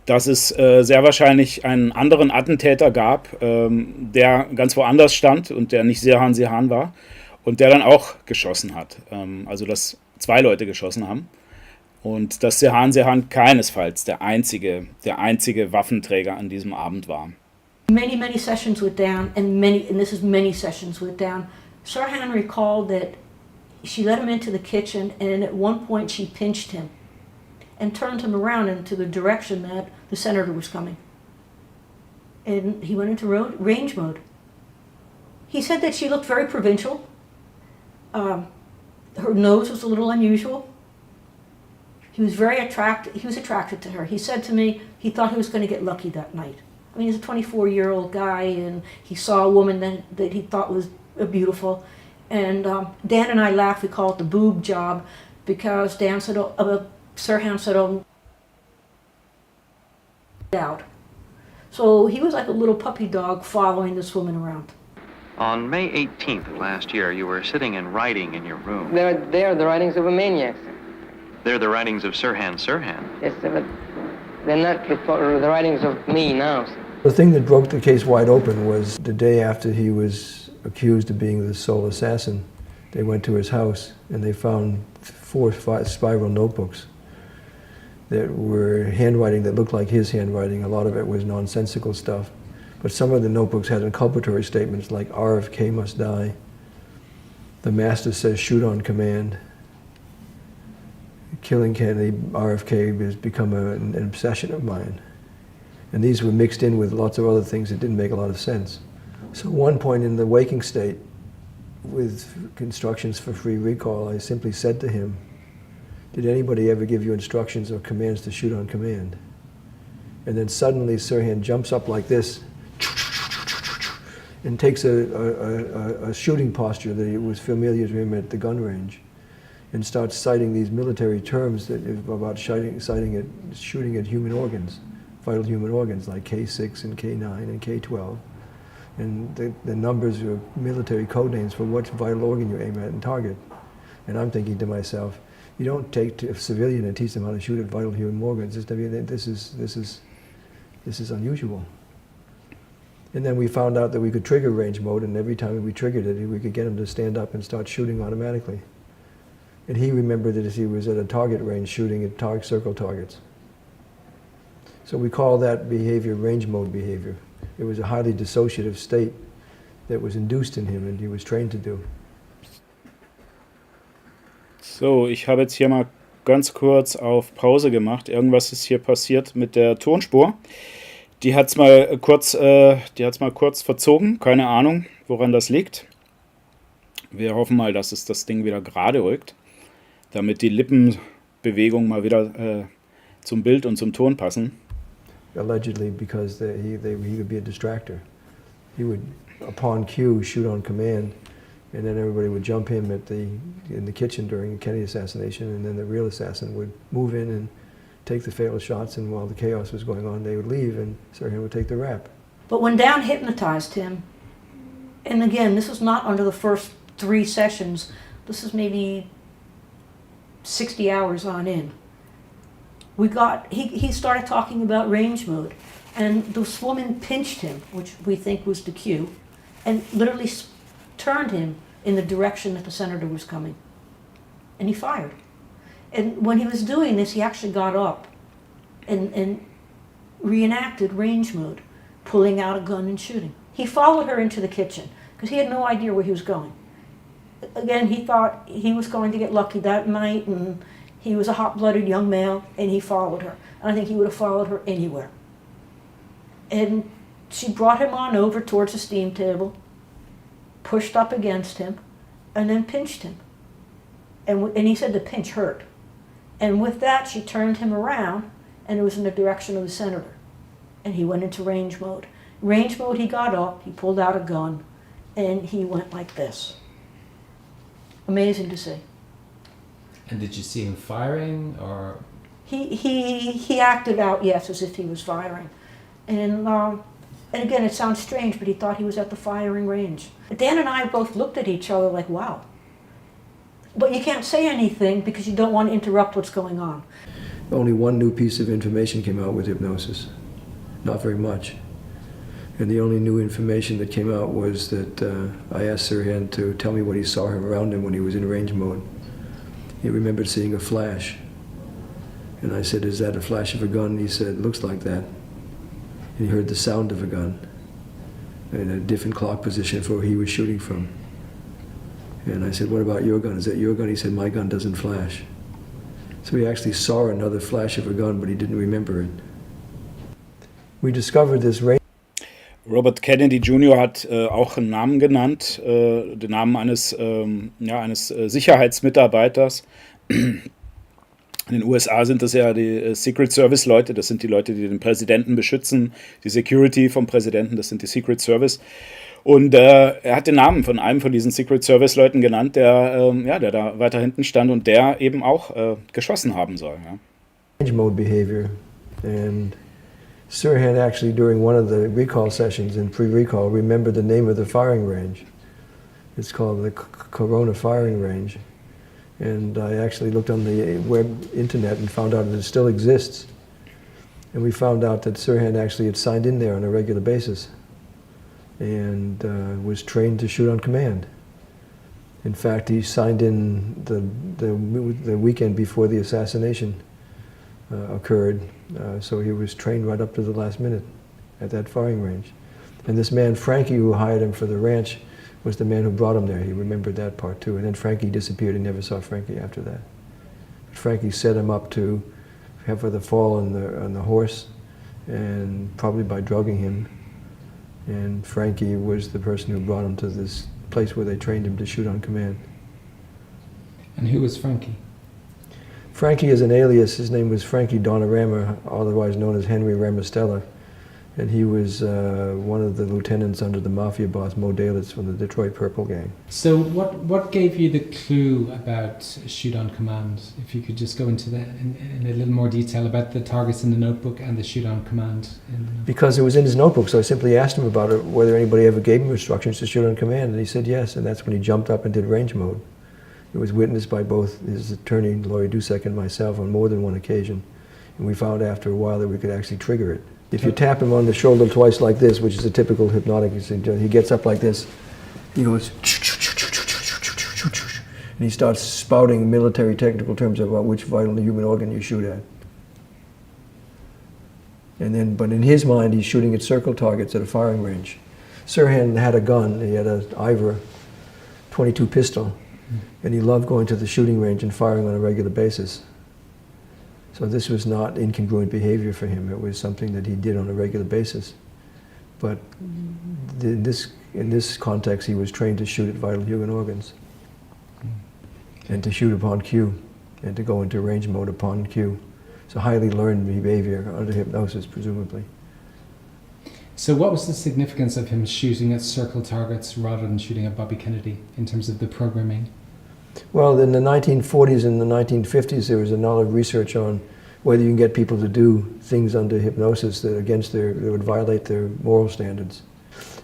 dass es sehr wahrscheinlich einen anderen Attentäter gab, der ganz woanders stand und der nicht Sirhan Sirhan war und der dann auch geschossen hat. Also dass 2 Leute geschossen haben. Und dass Sirhan Sirhan keinesfalls der einzige Waffenträger an diesem Abend war. Many sessions with Dan, and this is many sessions with Dan. Sirhan recalled that she let him into the kitchen, and at one point she pinched him and turned him around into the direction that the senator was coming. And he went into range mode. He said that she looked very provincial. Her nose was a little unusual. He was attracted to her. He said to me he thought he was going to get lucky that night. I mean, he's a 24-year-old guy, and he saw a woman that he thought was beautiful. And Dan and I laughed. We call it the boob job, because Dan said, Sirhan said, out. So he was like a little puppy dog following this woman around. On May 18th of last year, you were sitting and writing in your room. They are the writings of a maniac. They're the writings of Sirhan Sirhan. Yes, but they're not the writings of me now. The thing that broke the case wide open was the day after he was accused of being the sole assassin. They went to his house and they found 4 or 5 spiral notebooks that were handwriting that looked like his handwriting. A lot of it was nonsensical stuff. But some of the notebooks had inculpatory statements like RFK must die. The master says shoot on command. Killing Kennedy, RFK has become an obsession of mine. And these were mixed in with lots of other things that didn't make a lot of sense. So at one point in the waking state, with instructions for free recall, I simply said to him, did anybody ever give you instructions or commands to shoot on command? And then suddenly Sirhan jumps up like this and takes a shooting posture that was familiar to him at the gun range and starts citing these military terms that about shooting at human organs. Vital human organs like K6 and K9 and K12. And the numbers are military code names for what vital organ you aim at and target. And I'm thinking to myself, you don't take a civilian and teach them how to shoot at vital human organs. This is unusual. And then we found out that we could trigger range mode, and every time we triggered it, we could get him to stand up and start shooting automatically. And he remembered that he was at a target range shooting at circle targets. So we call that behavior range mode behavior. It was a highly dissociative state that was induced in him and he was trained to do. So, ich habe jetzt hier mal ganz kurz auf Pause gemacht. Irgendwas ist hier passiert mit der Tonspur. Die hat's mal kurz verzogen. Keine Ahnung, woran das liegt. Wir hoffen mal, dass es das Ding wieder gerade rückt, damit die Lippenbewegungen mal wieder zum Bild und zum Ton passen. Allegedly, because he would be a distractor. He would, upon cue, shoot on command, and then everybody would jump him in the kitchen during the Kennedy assassination, and then the real assassin would move in and take the fatal shots, and while the chaos was going on, they would leave, and Sirhan would take the rap. But when Dan hypnotized him, and again, this is not under the first 3 sessions, this is maybe 60 hours on in. He started talking about range mode, and this woman pinched him, which we think was the cue, and literally turned him in the direction that the senator was coming. And he fired. And when he was doing this, he actually got up and reenacted range mode, pulling out a gun and shooting. He followed her into the kitchen because he had no idea where he was going. Again, he thought he was going to get lucky that night, and he was a hot-blooded young male, and he followed her. And I think he would have followed her anywhere. And she brought him on over towards the steam table, pushed up against him, and then pinched him. And he said the pinch hurt. And with that, she turned him around, and it was in the direction of the senator. And he went into range mode. Range mode, he got up, he pulled out a gun, and he went like this. Amazing to see. And did you see him firing, or? He acted out, yes, as if he was firing. And again, it sounds strange, but he thought he was at the firing range. Dan and I both looked at each other like, wow. But you can't say anything because you don't want to interrupt what's going on. Only one new piece of information came out with hypnosis. Not very much. And the only new information that came out was that I asked Sirhan to tell me what he saw around him when he was in range mode. He remembered seeing a flash. And I said, is that a flash of a gun? He said, looks like that. And he heard the sound of a gun in a different clock position for where he was shooting from. And I said, what about your gun? Is that your gun? He said, my gun doesn't flash. So he actually saw another flash of a gun, but he didn't remember it. We discovered this range. Robert Kennedy Jr. hat auch einen Namen genannt, den Namen eines Sicherheitsmitarbeiters. In den USA sind das ja die Secret Service Leute, das sind die Leute, die den Präsidenten beschützen, die Security vom Präsidenten, das sind die Secret Service. Und er hat den Namen von einem von diesen Secret Service Leuten genannt, der da weiter hinten stand und der eben auch geschossen haben soll. Ja. Range mode behavior, and Sirhan actually, during one of the recall sessions in pre-recall, remembered the name of the firing range. It's called the Corona firing range. And I actually looked on the internet and found out that it still exists. And we found out that Sirhan actually had signed in there on a regular basis and was trained to shoot on command. In fact, he signed in the weekend before the assassination occurred, so he was trained right up to the last minute at that firing range. And this man, Frankie, who hired him for the ranch, was the man who brought him there. He remembered that part too. And then Frankie disappeared. He never saw Frankie after that. But Frankie set him up to have the fall on the horse, and probably by drugging him. And Frankie was the person who brought him to this place where they trained him to shoot on command. And who was Frankie? Frankie is an alias. His name was Frankie Donnarama, otherwise known as Henry Ramostella. And he was one of the lieutenants under the mafia boss, Mo Dalitz, from the Detroit Purple Gang. So what gave you the clue about shoot on command? If you could just go into that in a little more detail about the targets in the notebook and the shoot on command. Because it was in his notebook, so I simply asked him about it, whether anybody ever gave him instructions to shoot on command, and he said yes, and that's when he jumped up and did range mode. It was witnessed by both his attorney, Laurie Dusek, and myself on more than one occasion, and we found after a while that we could actually trigger it. If you tap him on the shoulder twice like this, which is a typical hypnotic, he gets up like this, he goes, and he starts spouting military technical terms about which vital human organ you shoot at. And then, but in his mind, he's shooting at circle targets at a firing range. Sirhan had a gun. He had an Ivor .22 pistol, and he loved going to the shooting range and firing on a regular basis. So this was not incongruent behavior for him. It was something that he did on a regular basis. But in this context, he was trained to shoot at vital human organs, and to shoot upon cue, and to go into range mode upon cue. So highly learned behavior under hypnosis, presumably. So what was the significance of him shooting at circle targets rather than shooting at Bobby Kennedy in terms of the programming? Well, in the 1940s and the 1950s, there was a lot of research on whether you can get people to do things under hypnosis that would violate their moral standards.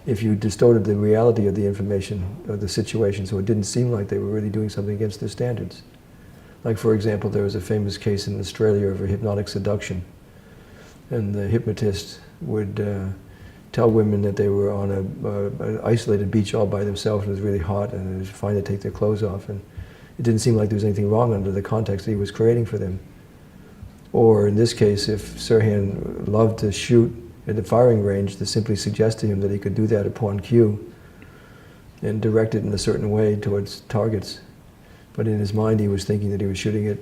If you distorted the reality of the information or the situation so it didn't seem like they were really doing something against their standards. Like, for example, there was a famous case in Australia of a hypnotic seduction, and the hypnotist would tell women that they were on an isolated beach all by themselves and it was really hot and it was fine to take their clothes off, and it didn't seem like there was anything wrong under the context that he was creating for them. Or in this case, if Sirhan loved to shoot at the firing range, to simply suggest to him that he could do that upon cue and direct it in a certain way towards targets. But in his mind he was thinking that he was shooting at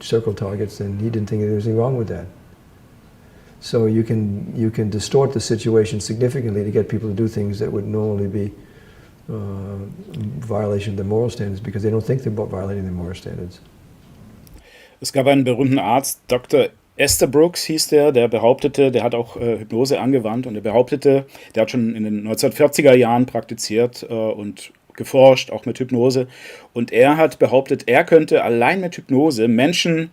circle targets, and he didn't think there was anything wrong with that. So you can distort the situation significantly to get people to do things that would normally be violation of their moral standards, because they don't think they're violating their moral standards. Es gab einen berühmten Arzt, Dr. Estabrooks hieß der behauptete, der hat auch Hypnose angewandt, und der behauptete, der hat schon in den 1940er Jahren praktiziert und geforscht, auch mit Hypnose, und er hat behauptet, er könnte allein mit Hypnose Menschen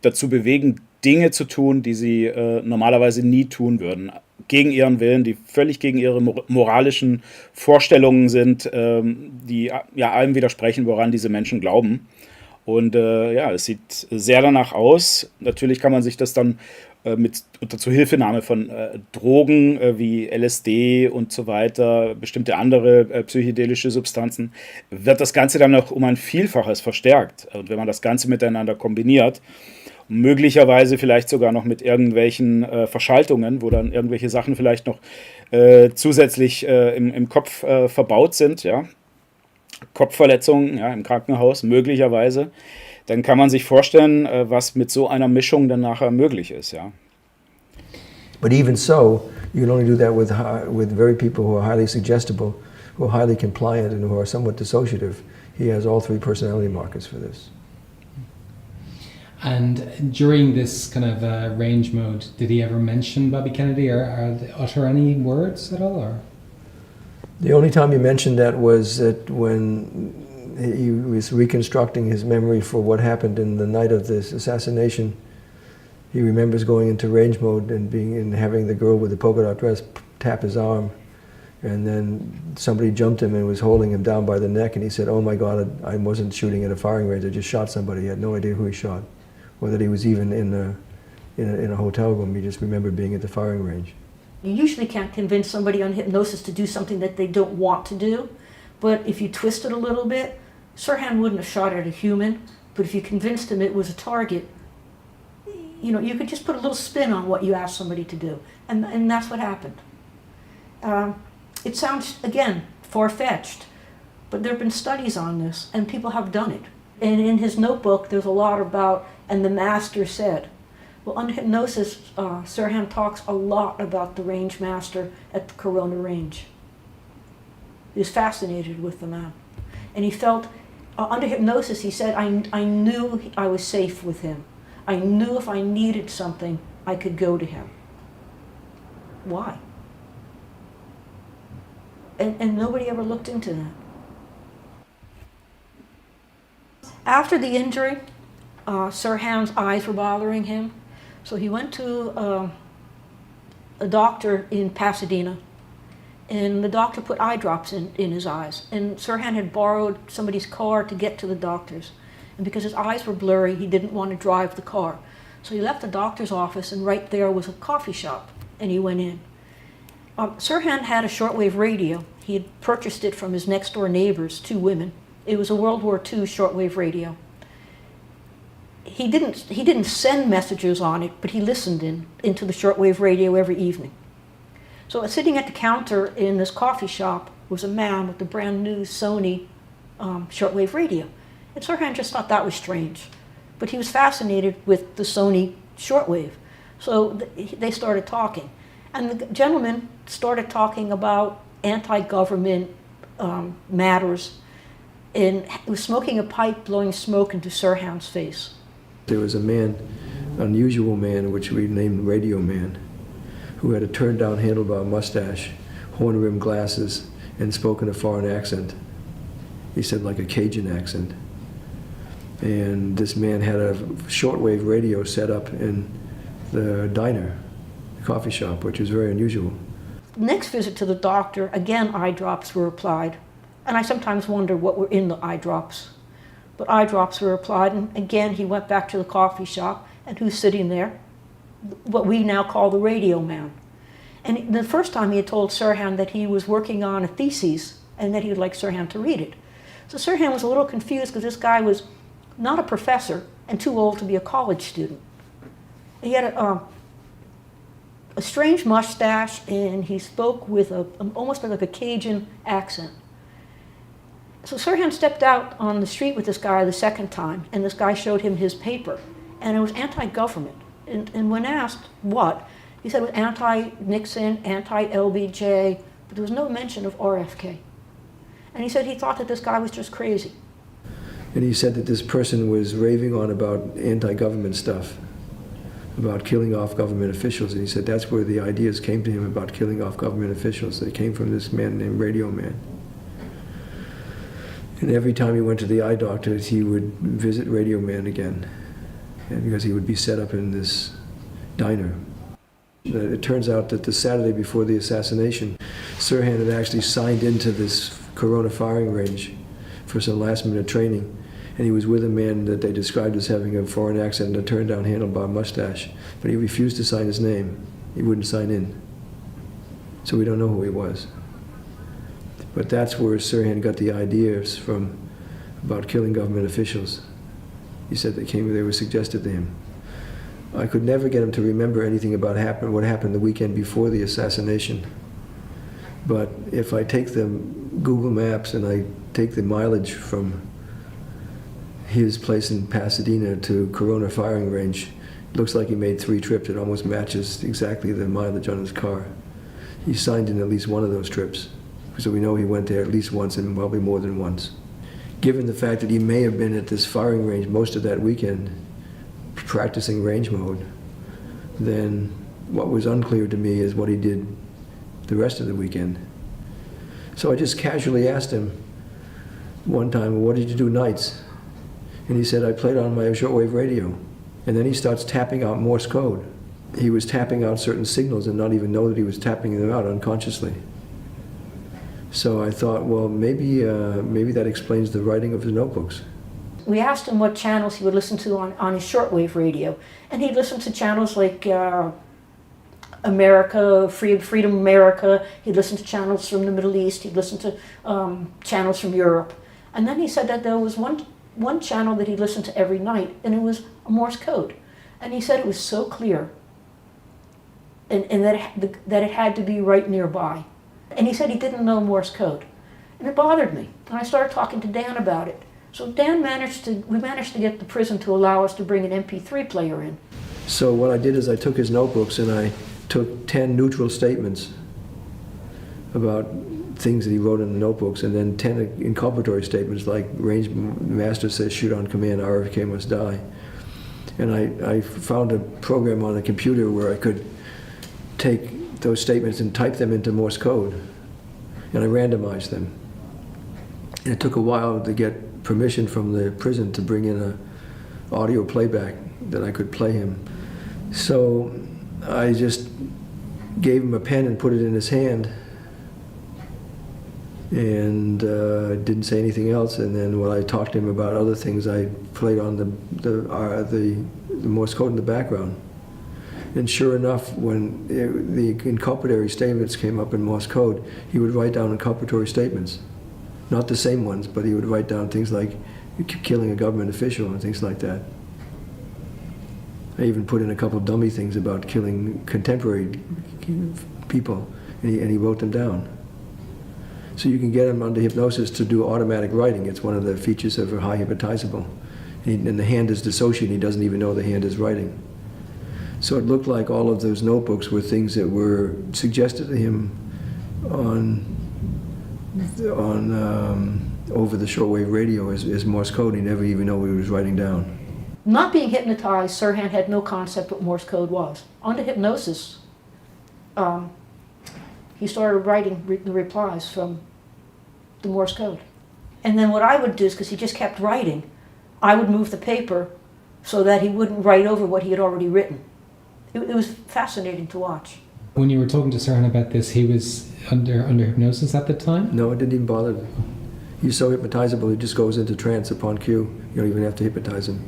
dazu bewegen, Dinge zu tun, die sie normalerweise nie tun würden, gegen ihren Willen, die völlig gegen ihre moralischen Vorstellungen sind, die ja allem widersprechen, woran diese Menschen glauben. Und ja, es sieht sehr danach aus. Natürlich kann man sich das dann unter Zuhilfenahme von Drogen wie LSD und so weiter, bestimmte andere psychedelische Substanzen, wird das Ganze dann noch um ein Vielfaches verstärkt. Und wenn man das Ganze miteinander kombiniert, möglicherweise vielleicht sogar noch mit irgendwelchen Verschaltungen, wo dann irgendwelche Sachen vielleicht noch zusätzlich im Kopf verbaut sind, ja, Kopfverletzungen, ja, im Krankenhaus möglicherweise, dann kann man sich vorstellen, was mit so einer Mischung dann nachher möglich ist, ja. But even so, you can only do that with very people who are highly suggestible, who are highly compliant, and who are somewhat dissociative. He has all three personality markers for this. And during this kind of range mode, did he ever mention Bobby Kennedy or utter any words at all? Or? The only time he mentioned that was that when he was reconstructing his memory for what happened in the night of this assassination, He remembers going into range mode and having the girl with the polka dot dress tap his arm, and then somebody jumped him and was holding him down by the neck, and he said, "Oh my God, I wasn't shooting at a firing range. I just shot somebody." He had no idea who he shot, or that he was even in a hotel room. He just remembered being at the firing range. You usually can't convince somebody on hypnosis to do something that they don't want to do, but if you twist it a little bit, Sirhan wouldn't have shot at a human, but if you convinced him it was a target, you know, you could just put a little spin on what you asked somebody to do, and that's what happened. It sounds, again, far-fetched, but there have been studies on this, and people have done it. And in his notebook, there's a lot about, and the master said. Well, under hypnosis, Sirhan talks a lot about the range master at the Corona range. He was fascinated with the man. And he felt, under hypnosis, he said, I knew I was safe with him. I knew if I needed something, I could go to him. Why? And nobody ever looked into that. After the injury, Sirhan's eyes were bothering him, so he went to a doctor in Pasadena, and the doctor put eye drops in his eyes. And Sirhan had borrowed somebody's car to get to the doctor's, and because his eyes were blurry, he didn't want to drive the car. So he left the doctor's office, and right there was a coffee shop, and he went in. Sirhan had a shortwave radio. He had purchased it from his next-door neighbors, 2 women. It was a World War II shortwave radio. He didn't send messages on it, but he listened into the shortwave radio every evening. So sitting at the counter in this coffee shop was a man with a brand new Sony shortwave radio. And Sirhan just thought that was strange. But he was fascinated with the Sony shortwave. So they started talking. And the gentleman started talking about anti-government matters, and was smoking a pipe, blowing smoke into Sirhan's face. There was a man, unusual man, which we named Radio Man, who had a turned-down handlebar mustache, horn-rimmed glasses, and spoke in a foreign accent. He said like a Cajun accent. And this man had a shortwave radio set up in the diner, the coffee shop, which was very unusual. Next visit to the doctor, again eye drops were applied. And I sometimes wonder what were in the eye drops. But eye drops were applied, and again he went back to the coffee shop, and who's sitting there? What we now call the radio man. And the first time he had told Sirhan that he was working on a thesis, and that he would like Sirhan to read it. So Sirhan was a little confused because this guy was not a professor and too old to be a college student. He had a strange mustache, and he spoke with almost like a Cajun accent. So Sirhan stepped out on the street with this guy the second time, and this guy showed him his paper, and it was anti-government. And when asked what, he said it was anti-Nixon, anti-LBJ, but there was no mention of RFK. And he said he thought that this guy was just crazy. And he said that this person was raving on about anti-government stuff, about killing off government officials. And he said that's where the ideas came to him about killing off government officials. They came from this man named Radio Man. And every time he went to the eye doctors, he would visit Radio Man again, and because he would be set up in this diner. It turns out that the Saturday before the assassination, Sirhan had actually signed into this Corona firing range for some last-minute training, and he was with a man that they described as having a foreign accent and a turned-down handlebar mustache, but he refused to sign his name. He wouldn't sign in. So we don't know who he was. But that's where Sirhan got the ideas from about killing government officials. He said they were suggested to him. I could never get him to remember anything about what happened the weekend before the assassination. But if I take the Google Maps and I take the mileage from his place in Pasadena to Corona firing range, it looks like he made 3 trips. It almost matches exactly the mileage on his car. He signed in at least one of those trips. So we know he went there at least once and probably more than once. Given the fact that he may have been at this firing range most of that weekend, practicing range mode, then what was unclear to me is what he did the rest of the weekend. So I just casually asked him one time, "What did you do nights?" And he said, "I played on my shortwave radio." And then he starts tapping out Morse code. He was tapping out certain signals and not even know that he was tapping them out unconsciously. So I thought, well, maybe that explains the writing of the notebooks. We asked him what channels he would listen to on his shortwave radio, and he'd listen to channels like America, Freedom America. He'd listen to channels from the Middle East. He'd listen to channels from Europe. And then he said that there was one channel that he listened to every night, and it was a Morse code. And he said it was so clear, and that it had to be right nearby. And he said he didn't know Morse code. And it bothered me. And I started talking to Dan about it. So Dan we managed to get the prison to allow us to bring an MP3 player in. So what I did is I took his notebooks and I took 10 neutral statements about things that he wrote in the notebooks, and then 10 inculpatory statements like range master says shoot on command, RFK must die. And I found a program on the computer where I could take those statements and type them into Morse code, and I randomized them. And it took a while to get permission from the prison to bring in a audio playback that I could play him. So I just gave him a pen and put it in his hand, and didn't say anything else. And then when I talked to him about other things, I played on the Morse code in the background. And sure enough, when the inculpatory statements came up in Morse code, he would write down inculpatory statements. Not the same ones, but he would write down things like killing a government official and things like that. I even put in a couple dummy things about killing contemporary people, and he wrote them down. So you can get him under hypnosis to do automatic writing. It's one of the features of a high hypnotizable. And the hand is dissociating, he doesn't even know the hand is writing. So it looked like all of those notebooks were things that were suggested to him on over the shortwave radio as Morse code. He never even knew what he was writing down. Not being hypnotized, Sirhan had no concept what Morse code was. Under hypnosis, he started writing the replies from the Morse code. And then what I would do is, because he just kept writing, I would move the paper so that he wouldn't write over what he had already written. It was fascinating to watch. When you were talking to Sirhan about this, he was under hypnosis at the time? No, it didn't even bother him. He's so hypnotizable, he just goes into trance upon cue. You don't even have to hypnotize him.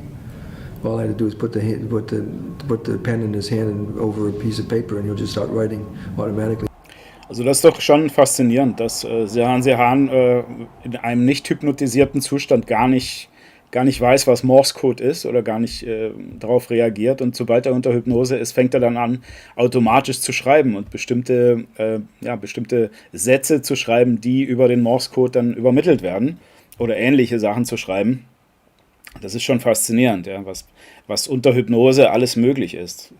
All I had to do is put the pen in his hand and over a piece of paper, and he'll just start writing automatically. Also das ist doch schon faszinierend, dass Sirhan Sirhan in einem nicht hypnotisierten Zustand gar nicht weiß, was Morse-Code ist oder gar nicht darauf reagiert, und sobald er unter Hypnose ist, fängt er dann an, automatisch zu schreiben und bestimmte Sätze zu schreiben, die über den Morse-Code dann übermittelt werden oder ähnliche Sachen zu schreiben. Das ist schon faszinierend, ja, was unter Hypnose alles möglich ist.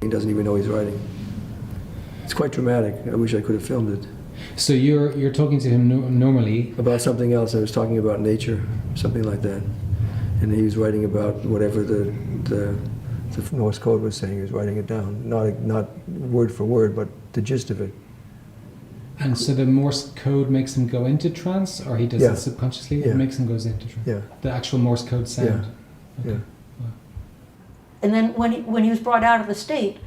He doesn't even know he's writing. It's quite dramatic. I wish I could have filmed it. So you're talking to him normally about something else. I was talking about nature, something like that, and he was writing about whatever the Morse code was saying. He was writing it down, not word for word, but the gist of it. And so the Morse code makes him go into trance, or he does it subconsciously? Yeah. It makes him go into trance. Yeah. The actual Morse code sound. Yeah. Okay. Yeah. Wow. And then when he was brought out of the state,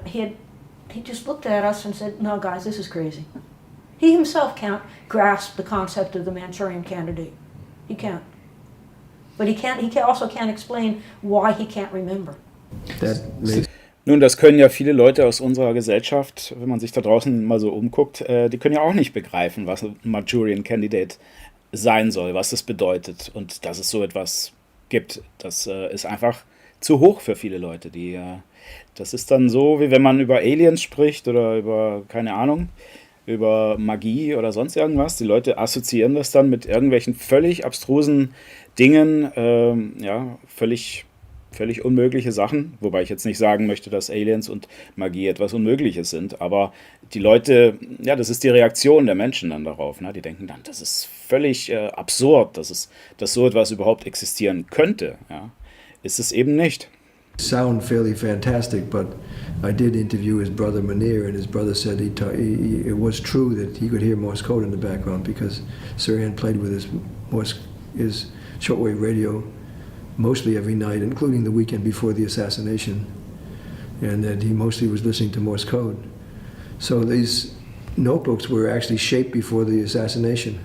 he just looked at us and said, "No, guys, this is crazy." He himself can't grasp the concept of the Manchurian Candidate. He can't. But he also can't explain why he can't remember. Nun, das können ja viele Leute aus unserer Gesellschaft, wenn man sich da draußen mal so umguckt, die können ja auch nicht begreifen, was ein Manchurian Candidate sein soll, was das bedeutet und dass es so etwas gibt. Das ist einfach zu hoch für viele Leute. Das ist dann so, wie wenn man über Aliens spricht oder über, keine Ahnung, über Magie oder sonst irgendwas. Die Leute assoziieren das dann mit irgendwelchen völlig abstrusen Dingen, völlig unmögliche Sachen, wobei ich jetzt nicht sagen möchte, dass Aliens und Magie etwas Unmögliches sind, aber die Leute, ja, das ist die Reaktion der Menschen dann darauf, ne? Die denken dann, das ist völlig absurd, dass so etwas überhaupt existieren könnte, ja? Ist es eben nicht. Sound fairly fantastic, but I did interview his brother Munir, and his brother said it was true that he could hear Morse code in the background because Sirhan played with his shortwave radio mostly every night, including the weekend before the assassination, and that he mostly was listening to Morse code. So these notebooks were actually shaped before the assassination,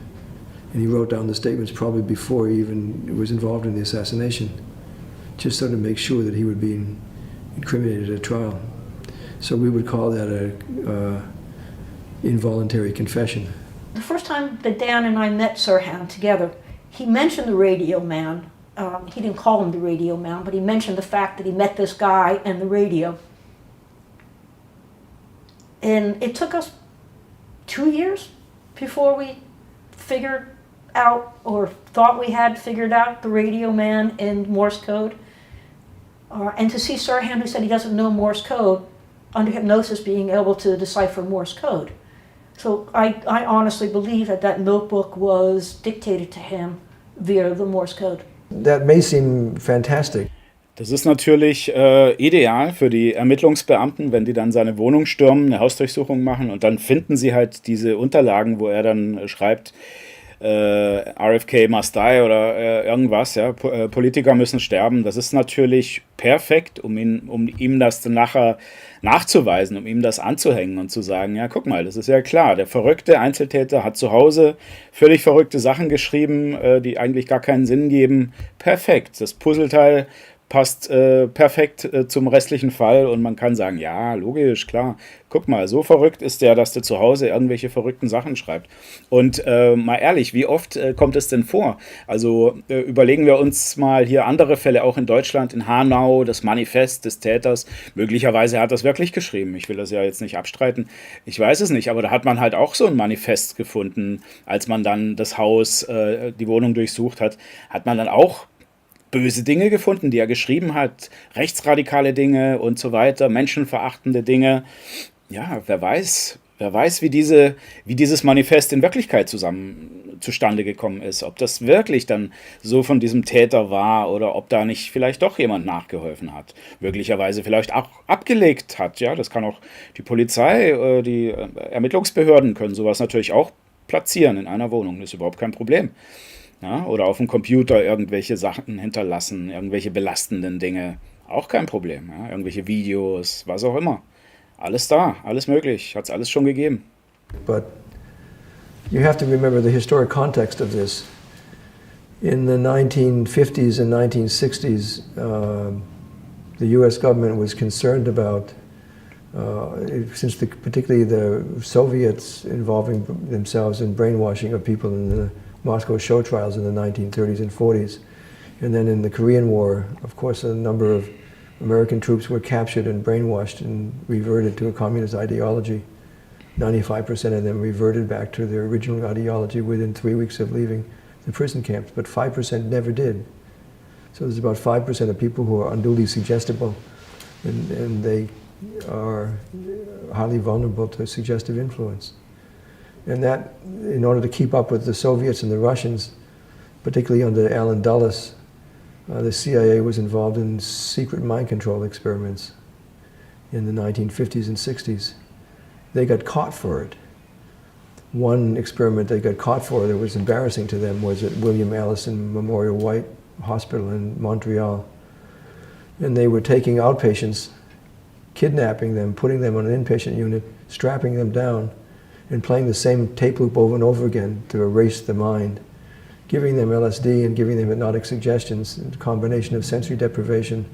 and he wrote down the statements probably before he even was involved in the assassination, just so to make sure that he would be incriminated at trial. So we would call that a involuntary confession. The first time that Dan and I met Sirhan together, he mentioned the radio man. He didn't call him the radio man, but he mentioned the fact that he met this guy and the radio. And it took us 2 years before we figured out, or thought we had figured out, the radio man and Morse code. And to see Sirhan, who said he doesn't know Morse code, under hypnosis being able to decipher Morse code. So I honestly believe that that notebook was dictated to him via the Morse code. That may seem fantastic. Das ist natürlich ideal für die Ermittlungsbeamten, wenn die dann seine Wohnung stürmen, eine Hausdurchsuchung machen und dann finden sie halt diese Unterlagen, wo er dann schreibt, RFK must die oder irgendwas, ja, Politiker müssen sterben. Das ist natürlich perfekt, um ihm das dann nachher nachzuweisen, um ihm das anzuhängen und zu sagen, ja, guck mal, das ist ja klar, der verrückte Einzeltäter hat zu Hause völlig verrückte Sachen geschrieben, die eigentlich gar keinen Sinn geben. Perfekt, das Puzzleteil passt perfekt zum restlichen Fall und man kann sagen, ja, logisch, klar, guck mal, so verrückt ist der, dass der zu Hause irgendwelche verrückten Sachen schreibt. Und mal ehrlich, wie oft kommt es denn vor? Also überlegen wir uns mal hier andere Fälle, auch in Deutschland, in Hanau, das Manifest des Täters. Möglicherweise hat er das wirklich geschrieben. Ich will das ja jetzt nicht abstreiten. Ich weiß es nicht, aber da hat man halt auch so ein Manifest gefunden, als man dann das Haus, die Wohnung durchsucht hat, hat man dann auch böse Dinge gefunden, die er geschrieben hat, rechtsradikale Dinge und so weiter, menschenverachtende Dinge. Ja, wer weiß, wie dieses Manifest in Wirklichkeit zustande gekommen ist. Ob das wirklich dann so von diesem Täter war oder ob da nicht vielleicht doch jemand nachgeholfen hat. Möglicherweise vielleicht auch abgelegt hat. Ja, das kann auch die Polizei, die Ermittlungsbehörden können sowas natürlich auch platzieren in einer Wohnung. Das ist überhaupt kein Problem. Ja, oder auf dem Computer irgendwelche Sachen hinterlassen, irgendwelche belastenden Dinge, auch kein Problem. Ja, irgendwelche Videos, was auch immer. Alles da, alles möglich, hat es alles schon gegeben. But you have to remember the historic context of this. In the 1950s and 1960s, the US government was concerned about, particularly the Soviets involving themselves in brainwashing of people in the Moscow show trials in the 1930s and 40s. And then in the Korean War, of course, a number of American troops were captured and brainwashed and reverted to a communist ideology. 95% of them reverted back to their original ideology within 3 weeks of leaving the prison camps, but 5% never did. So there's about 5% of people who are unduly suggestible, and they are highly vulnerable to suggestive influence. And that, in order to keep up with the Soviets and the Russians, particularly under Allen Dulles, the CIA was involved in secret mind control experiments in the 1950s and 60s. They got caught for it. One experiment they got caught for that was embarrassing to them was at William Allison Memorial White Hospital in Montreal. And they were taking outpatients, kidnapping them, putting them on an inpatient unit, strapping them down, and playing the same tape loop over and over again to erase the mind, giving them LSD and giving them hypnotic suggestions, a combination of sensory deprivation,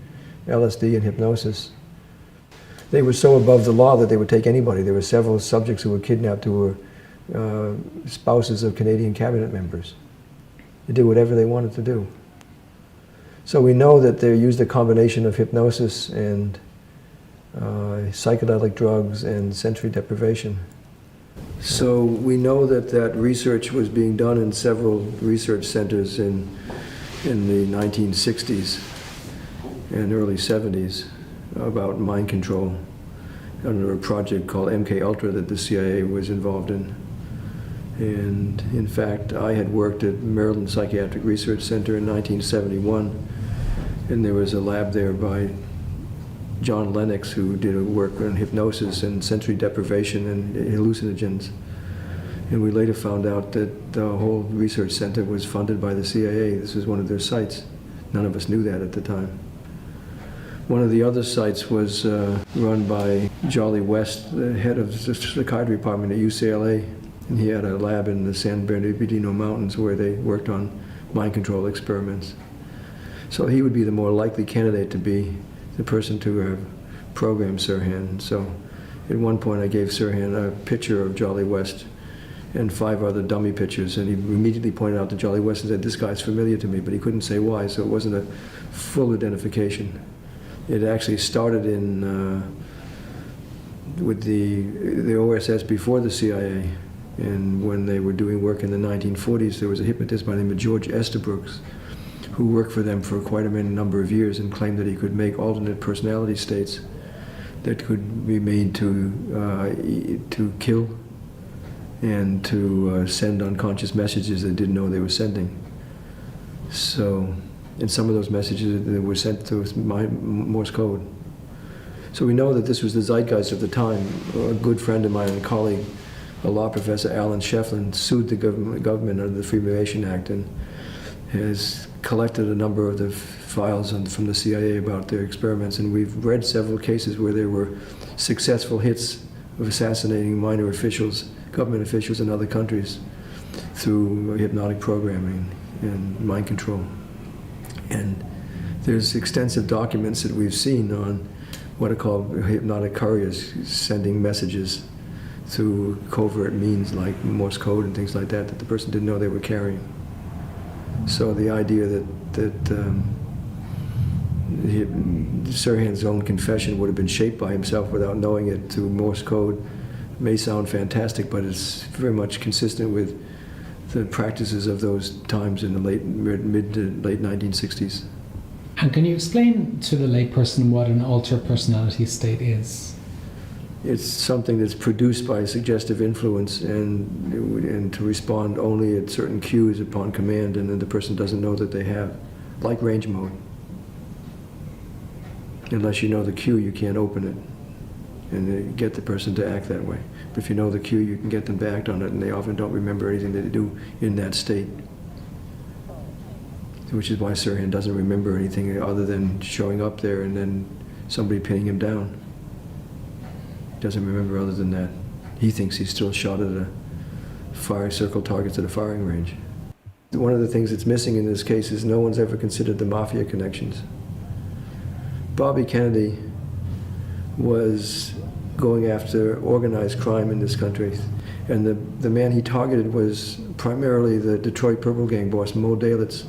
LSD, and hypnosis. They were so above the law that they would take anybody. There were several subjects who were kidnapped who were spouses of Canadian cabinet members. They did whatever they wanted to do. So we know that they used a combination of hypnosis and psychedelic drugs and sensory deprivation. So we know that research was being done in several research centers in the 1960s and early 70s about mind control under a project called MKUltra that the CIA was involved in. And in fact, I had worked at Maryland Psychiatric Research Center in 1971, and there was a lab there by John Lennox, who did work on hypnosis and sensory deprivation and hallucinogens. And we later found out that the whole research center was funded by the CIA. This was one of their sites. None of us knew that at the time. One of the other sites was run by Jolly West, the head of the psychiatry department at UCLA, and he had a lab in the San Bernardino Mountains where they worked on mind control experiments. So he would be the more likely candidate to be the person to have programmed Sirhan. So at one point I gave Sirhan a picture of Jolly West and 5 other dummy pictures, and he immediately pointed out to Jolly West and said, "This guy's familiar to me," but he couldn't say why, so it wasn't a full identification. It actually started in with the OSS before the CIA, and when they were doing work in the 1940s, there was a hypnotist by the name of George Estabrooks who worked for them for quite a number of years and claimed that he could make alternate personality states that could be made to kill and to send unconscious messages they didn't know they were sending. So, and some of those messages that were sent through Morse code. So we know that this was the zeitgeist of the time. A good friend of mine and colleague, a law professor, Alan Shefflin, sued the government under the Free Information Act and has collected a number of the files from the CIA about their experiments, and we've read several cases where there were successful hits of assassinating minor officials, government officials in other countries through hypnotic programming and mind control. And there's extensive documents that we've seen on what are called hypnotic couriers, sending messages through covert means like Morse code and things like that the person didn't know they were carrying. So the idea that Sirhan's own confession would have been shaped by himself without knowing it through Morse code may sound fantastic, but it's very much consistent with the practices of those times in the mid to late 1960s. And can you explain to the layperson what an altered personality state is? It's something that's produced by suggestive influence and to respond only at certain cues upon command, and then the person doesn't know that they have, like range mode. Unless you know the cue, you can't open it and get the person to act that way. But if you know the cue, you can get them to act on it, and they often don't remember anything that they do in that state. Which is why Sirhan doesn't remember anything other than showing up there and then somebody pinning him down. Doesn't remember other than that. He thinks he's still shot at a fire circle targets at a firing range. One of the things that's missing in this case is no one's ever considered the mafia connections. Bobby Kennedy was going after organized crime in this country, and the man he targeted was primarily the Detroit Purple Gang boss, Mo Dalitz,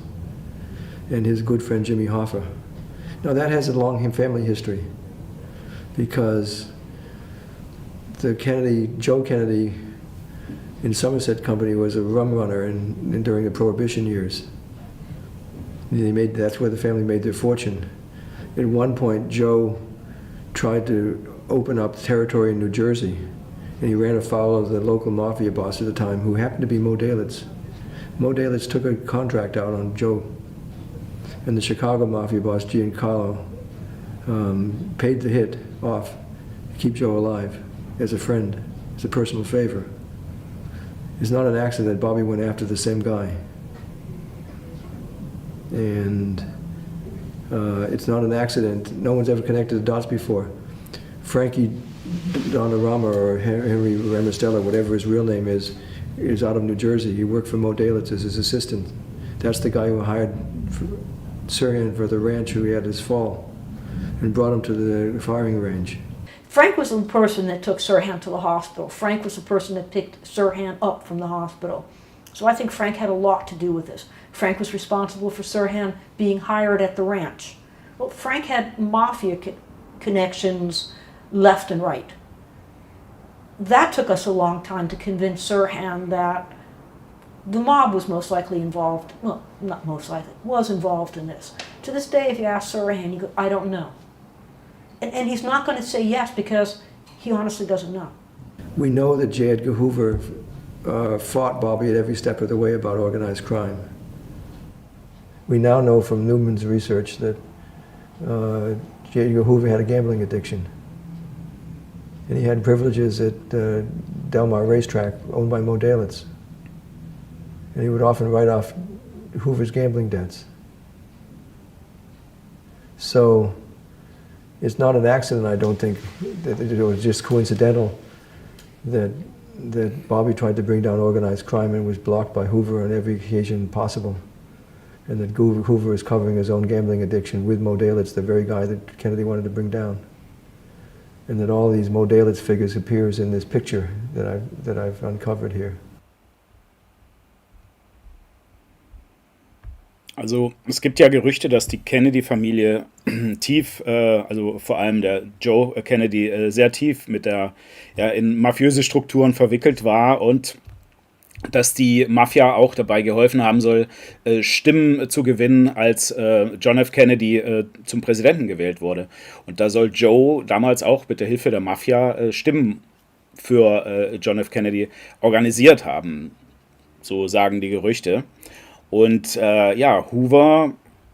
and his good friend Jimmy Hoffa. Now that has a long family history, because Joe Kennedy in Somerset Company was a rum runner during the Prohibition years. That's where the family made their fortune. At one point, Joe tried to open up territory in New Jersey, and he ran afoul of the local mafia boss at the time, who happened to be Mo Dalitz. Mo Dalitz took a contract out on Joe, and the Chicago mafia boss, Giancarlo, paid the hit off to keep Joe alive as a friend, as a personal favor. It's not an accident that Bobby went after the same guy. And it's not an accident. No one's ever connected the dots before. Frankie Donarama, or Henry Ramostella, whatever his real name is out of New Jersey. He worked for Mo Dalitz as his assistant. That's the guy who hired Sirhan for the ranch who he had his fall and brought him to the firing range. Frank was the person that took Sirhan to the hospital. Frank was the person that picked Sirhan up from the hospital. So I think Frank had a lot to do with this. Frank was responsible for Sirhan being hired at the ranch. Well, Frank had mafia connections left and right. That took us a long time to convince Sirhan that the mob was most likely involved. Well, not most likely, was involved in this. To this day, if you ask Sirhan, he goes, "I don't know." And he's not going to say yes because he honestly doesn't know. We know that J. Edgar Hoover fought Bobby at every step of the way about organized crime. We now know from Newman's research that J. Edgar Hoover had a gambling addiction. And he had privileges at Del Mar Racetrack owned by Mo Dalitz. And he would often write off Hoover's gambling debts. So it's not an accident, I don't think, that it was just coincidental that Bobby tried to bring down organized crime and was blocked by Hoover on every occasion possible. And that Hoover is covering his own gambling addiction with Mo Dalitz, the very guy that Kennedy wanted to bring down. And that all these Mo Dalitz figures appears in this picture that I've uncovered here. Also es gibt ja Gerüchte, dass die Kennedy-Familie tief, also vor allem der Joe Kennedy, sehr tief in mafiöse Strukturen verwickelt war und dass die Mafia auch dabei geholfen haben soll, Stimmen zu gewinnen, als John F. Kennedy zum Präsidenten gewählt wurde. Und da soll Joe damals auch mit der Hilfe der Mafia Stimmen für John F. Kennedy organisiert haben. So sagen die Gerüchte. Und Hoover,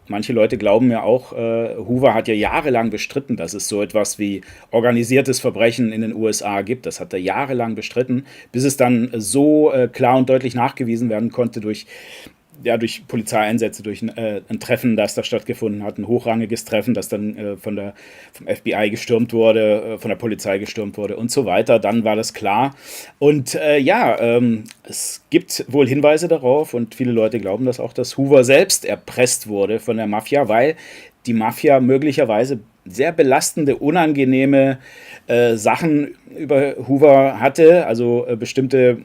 manche Leute glauben ja auch, Hoover hat ja jahrelang bestritten, dass es so etwas wie organisiertes Verbrechen in den USA gibt. Das hat er jahrelang bestritten, bis es dann so klar und deutlich nachgewiesen werden konnte durch Polizeieinsätze, durch ein Treffen, das da stattgefunden hat, ein hochrangiges Treffen, das dann vom FBI gestürmt wurde, von der Polizei gestürmt wurde und so weiter. Dann war das klar. Und es gibt wohl Hinweise darauf und viele Leute glauben das auch, dass Hoover selbst erpresst wurde von der Mafia, weil die Mafia möglicherweise sehr belastende, unangenehme Sachen über Hoover hatte, also bestimmte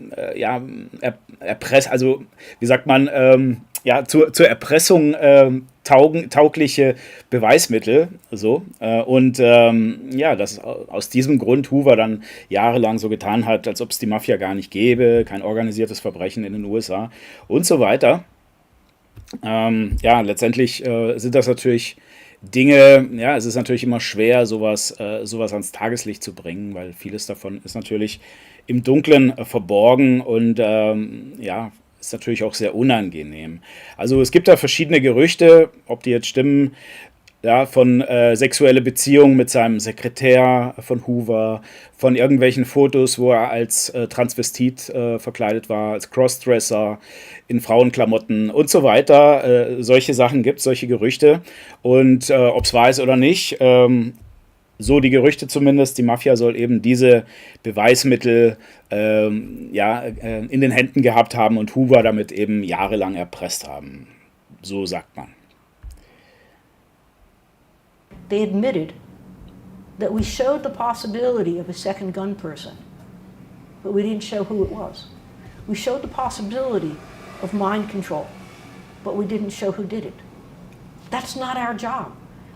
also wie sagt man, zur Erpressung taugliche Beweismittel, so dass aus diesem Grund Hoover dann jahrelang so getan hat, als ob es die Mafia gar nicht gäbe, kein organisiertes Verbrechen in den USA und so weiter. Letztendlich sind das natürlich Dinge, es ist natürlich immer schwer, sowas ans Tageslicht zu bringen, weil vieles davon ist natürlich im Dunklen verborgen und ist natürlich auch sehr unangenehm. Also es gibt da verschiedene Gerüchte, ob die jetzt stimmen, von sexuelle Beziehungen mit seinem Sekretär von Hoover, von irgendwelchen Fotos, wo er als Transvestit verkleidet war, als Crossdresser, in Frauenklamotten und so weiter. Solche Sachen gibt es, solche Gerüchte. Und ob es wahr ist oder nicht, so die Gerüchte zumindest, die Mafia soll eben diese Beweismittel in den Händen gehabt haben und Hoover damit eben jahrelang erpresst haben. So sagt man. They admitted that we showed the possibility of a second gun person, but we didn't show who it was. We showed the possibility of mind control, but we didn't show who did it. That's not our job.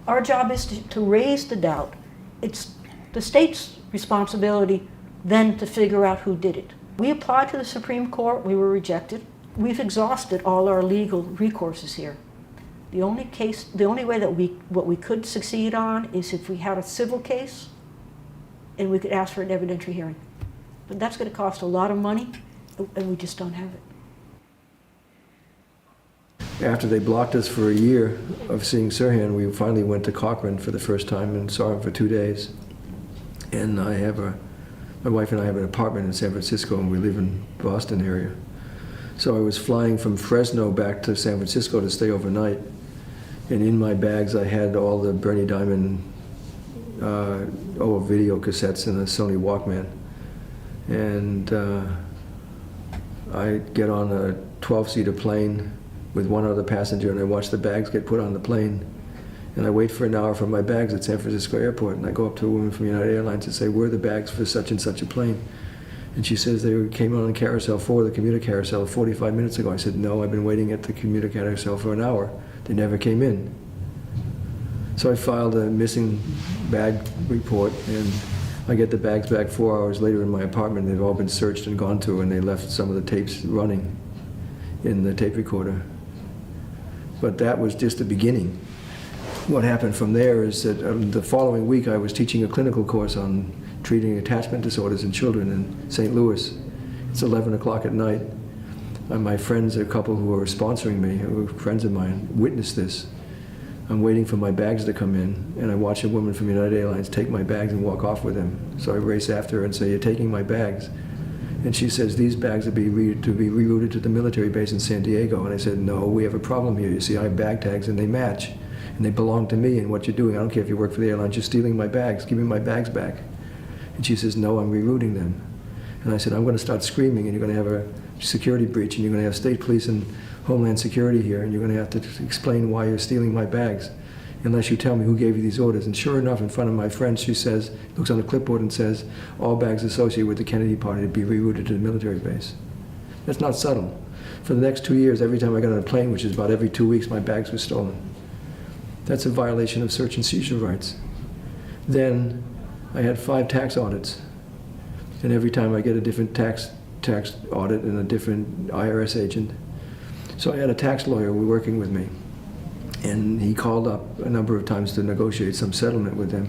Our job is to raise the doubt. It's the state's responsibility then to figure out who did it. We applied to the Supreme Court, we were rejected. We've exhausted all our legal recourses here. The only way that what we could succeed on is if we had a civil case and we could ask for an evidentiary hearing. But that's going to cost a lot of money, and we just don't have it. After they blocked us for a year of seeing Sirhan, we finally went to Cochrane for the first time and saw him for 2 days. And my wife and I have an apartment in San Francisco, and we live in the Boston area. So I was flying from Fresno back to San Francisco to stay overnight. And in my bags I had all the Bernie Diamond video cassettes and a Sony Walkman. And I get on a 12-seater plane with one other passenger, and I watch the bags get put on the plane. And I wait for an hour for my bags at San Francisco Airport, and I go up to a woman from United Airlines and say, where are the bags for such and such a plane? And she says, they came on carousel 4, the commuter carousel, 45 minutes ago. I said, no, I've been waiting at the commuter carousel for an hour. They never came in. So I filed a missing bag report, and I get the bags back 4 hours later in my apartment. They've all been searched and gone through, and they left some of the tapes running in the tape recorder. But that was just the beginning. What happened from there is that the following week I was teaching a clinical course on treating attachment disorders in children in St. Louis. It's 11 o'clock at night. My friends, a couple who are sponsoring me, who are friends of mine, witnessed this. I'm waiting for my bags to come in, and I watch a woman from United Airlines take my bags and walk off with them. So I race after her and say, you're taking my bags. And she says, these bags are to be rerouted to the military base in San Diego. And I said, no, we have a problem here. You see, I have bag tags and they match. and they belong to me, and what you're doing, I don't care if you work for the airline, you're stealing my bags, give me my bags back. And she says, no, I'm rerouting them. And I said, I'm going to start screaming, and you're going to have a security breach, and you're going to have state police and Homeland Security here, and you're going to have to explain why you're stealing my bags, unless you tell me who gave you these orders. And sure enough, in front of my friend, she says, looks on the clipboard and says, all bags associated with the Kennedy party to be rerouted to the military base. That's not subtle. For the next 2 years, every time I got on a plane, which is about every 2 weeks, my bags were stolen. That's a violation of search and seizure rights. Then I had 5 tax audits. And every time I get a different tax audit and a different IRS agent. So I had a tax lawyer working with me. And he called up a number of times to negotiate some settlement with them.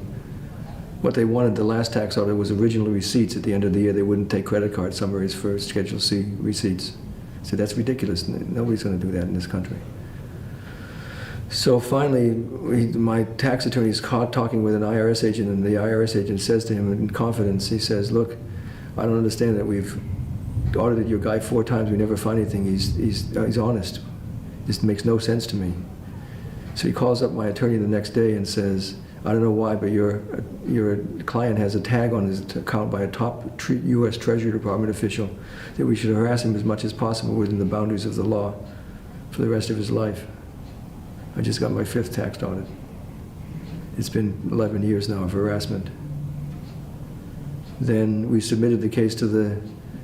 What they wanted, the last tax audit, was original receipts. At the end of the year, they wouldn't take credit card summaries for Schedule C receipts. I said, that's ridiculous. Nobody's going to do that in this country. So finally, my tax attorney is caught talking with an IRS agent, and the IRS agent says to him in confidence, he says, look, I don't understand that we've audited your guy 4 times, we never find anything. He's honest. This makes no sense to me. So he calls up my attorney the next day and says, I don't know why, but your client has a tag on his account by a top U.S. Treasury Department official that we should harass him as much as possible within the boundaries of the law for the rest of his life. I just got my 5th tax audit. It's been 11 years now of harassment. Then we submitted the case to the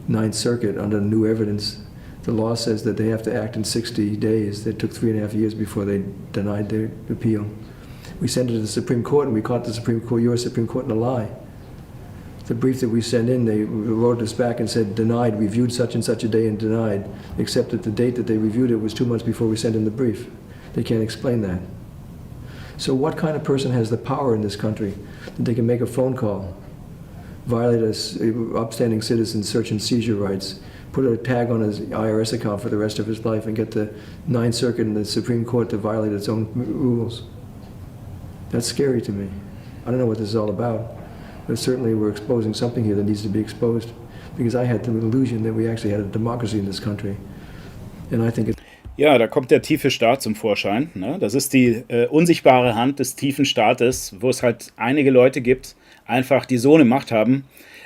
Ninth Circuit under new evidence. The law says that they have to act in 60 days. It took 3.5 years before they denied their appeal. We sent it to the Supreme Court, and we caught the Supreme Court, U.S. Supreme Court, in a lie. The brief that we sent in, they wrote us back and said, denied, reviewed such and such a day and denied, except that the date that they reviewed it was 2 months before we sent in the brief. They can't explain that. So what kind of person has the power in this country that they can make a phone call, violate an upstanding citizen's search and seizure rights, put a tag on his IRS account for the rest of his life, and get the Ninth Circuit and the Supreme Court to violate its own rules? That's scary to me. I don't know what this is all about, but certainly we're exposing something here that needs to be exposed, because I had the illusion that we actually had a democracy in this country. And I think it's Ja, da kommt der tiefe Staat zum Vorschein. Ne? Das ist die unsichtbare Hand des tiefen Staates, wo es halt einige Leute gibt, einfach die so eine Macht haben,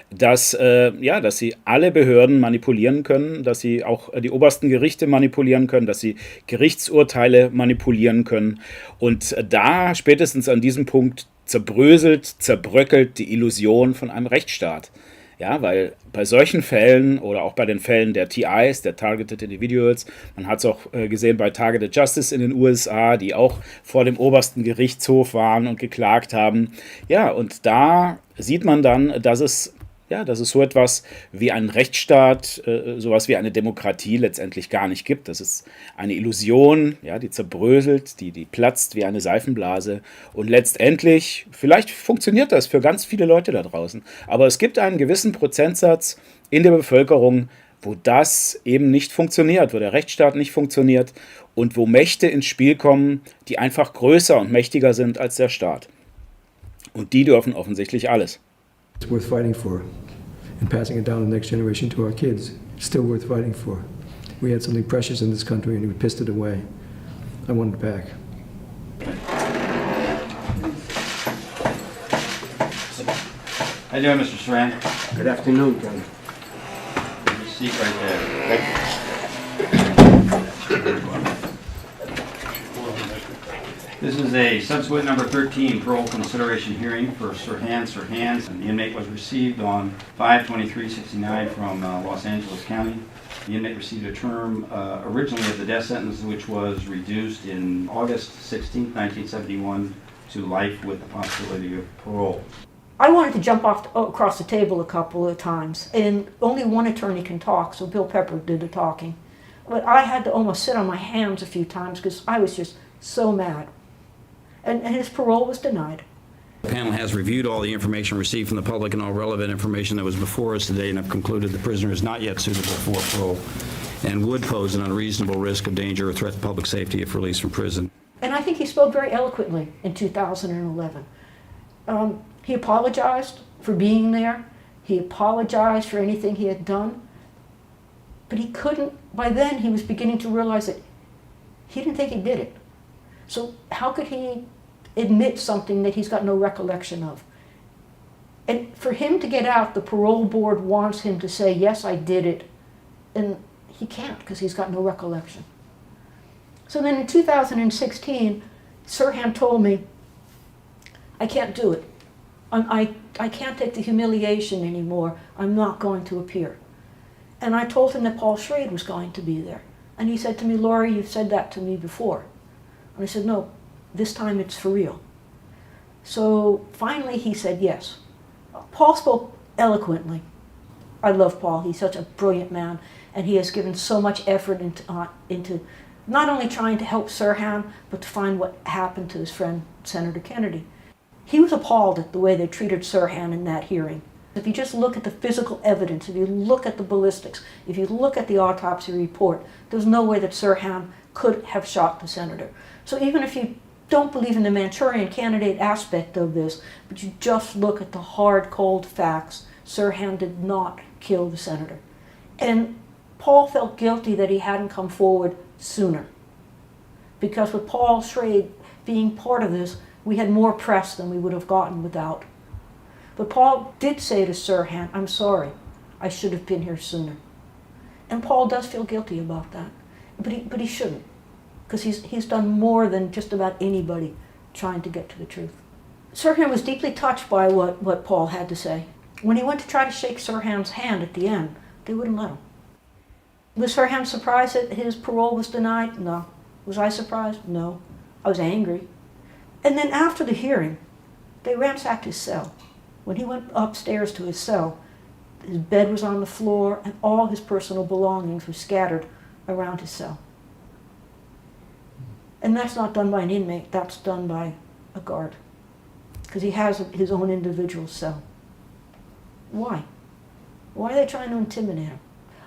dass sie alle Behörden manipulieren können, dass sie auch die obersten Gerichte manipulieren können, dass sie Gerichtsurteile manipulieren können. Und da spätestens an diesem Punkt zerbröckelt die Illusion von einem Rechtsstaat. Ja, weil bei solchen Fällen oder auch bei den Fällen der TIs, der Targeted Individuals, man hat es auch gesehen bei Targeted Justice in den USA, die auch vor dem obersten Gerichtshof waren und geklagt haben. Ja, und da sieht man dann, dass es so etwas wie einen Rechtsstaat, sowas wie eine Demokratie letztendlich gar nicht gibt. Das ist eine Illusion, ja, die zerbröselt, die platzt wie eine Seifenblase. Und letztendlich, vielleicht funktioniert das für ganz viele Leute da draußen, aber es gibt einen gewissen Prozentsatz in der Bevölkerung, wo das eben nicht funktioniert, wo der Rechtsstaat nicht funktioniert und wo Mächte ins Spiel kommen, die einfach größer und mächtiger sind als der Staat. Und die dürfen offensichtlich alles. It's worth fighting for, and passing it down to the next generation to our kids. It's still worth fighting for. We had something precious in this country and we pissed it away. I want it back. How you doing, Mr. Sirhan? Good afternoon, John. Your seat right there. This is a subsequent number 13 parole consideration hearing for Sirhan Sirhan. The inmate was received on 5/23/69 from Los Angeles County. The inmate received a term originally of the death sentence, which was reduced in August 16, 1971 to life with the possibility of parole. I wanted to jump across the table a couple of times, and only one attorney can talk, so Bill Pepper did the talking. But I had to almost sit on my hands a few times because I was just so mad. And his parole was denied. The panel has reviewed all the information received from the public and all relevant information that was before us today, and have concluded the prisoner is not yet suitable for parole and would pose an unreasonable risk of danger or threat to public safety if released from prison. And I think he spoke very eloquently in 2011. He apologized for being there. He apologized for anything he had done. But he couldn't, by then he was beginning to realize that he didn't think he did it. So how could he admit something that he's got no recollection of? And for him to get out, the parole board wants him to say, yes, I did it, and he can't because he's got no recollection. So then in 2016, Sirhan told me, I can't do it. I can't take the humiliation anymore. I'm not going to appear. And I told him that Paul Schrade was going to be there. And he said to me, Laurie, you've said that to me before. And I said, no, this time it's for real. So finally he said yes. Paul spoke eloquently. I love Paul. He's such a brilliant man, and he has given so much effort into not only trying to help Sirhan, but to find what happened to his friend, Senator Kennedy. He was appalled at the way they treated Sirhan in that hearing. If you just look at the physical evidence, if you look at the ballistics, if you look at the autopsy report, there's no way that Sirhan could have shot the senator. So even if you don't believe in the Manchurian Candidate aspect of this, but you just look at the hard, cold facts, Sirhan did not kill the senator. And Paul felt guilty that he hadn't come forward sooner. Because with Paul Schrade being part of this, we had more press than we would have gotten without. But Paul did say to Sirhan, I'm sorry, I should have been here sooner. And Paul does feel guilty about that. But he shouldn't. Because he's done more than just about anybody trying to get to the truth. Sirhan was deeply touched by what Paul had to say. When he went to try to shake Sirhan's hand at the end, they wouldn't let him. Was Sirhan surprised that his parole was denied? No. Was I surprised? No. I was angry. And then after the hearing, they ransacked his cell. When he went upstairs to his cell, his bed was on the floor and all his personal belongings were scattered around his cell. And that's not done by an inmate, that's done by a guard. Because he has his own individual cell. Why? Why are they trying to intimidate him?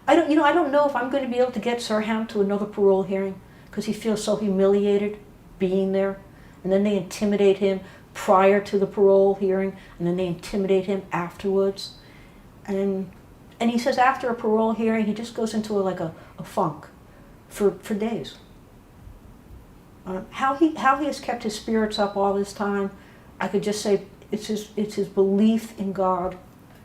I don't know if I'm going to be able to get Sirhan to another parole hearing because he feels so humiliated being there. And then they intimidate him prior to the parole hearing, and then they intimidate him afterwards. And he says after a parole hearing, he just goes into a funk for days. How he has kept his spirits up all this time, I could just say it's his belief in God.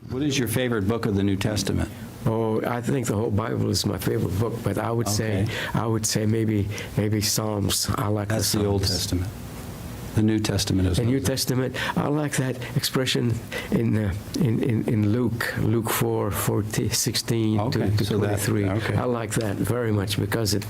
What is your favorite book of the New Testament? Oh, I think the whole Bible is my favorite book, but I would say maybe Psalms. I like the Psalms. That's the Old Testament. The New Testament is. The New Testament. I like that expression in Luke 4:16 to 23. I like that very much because it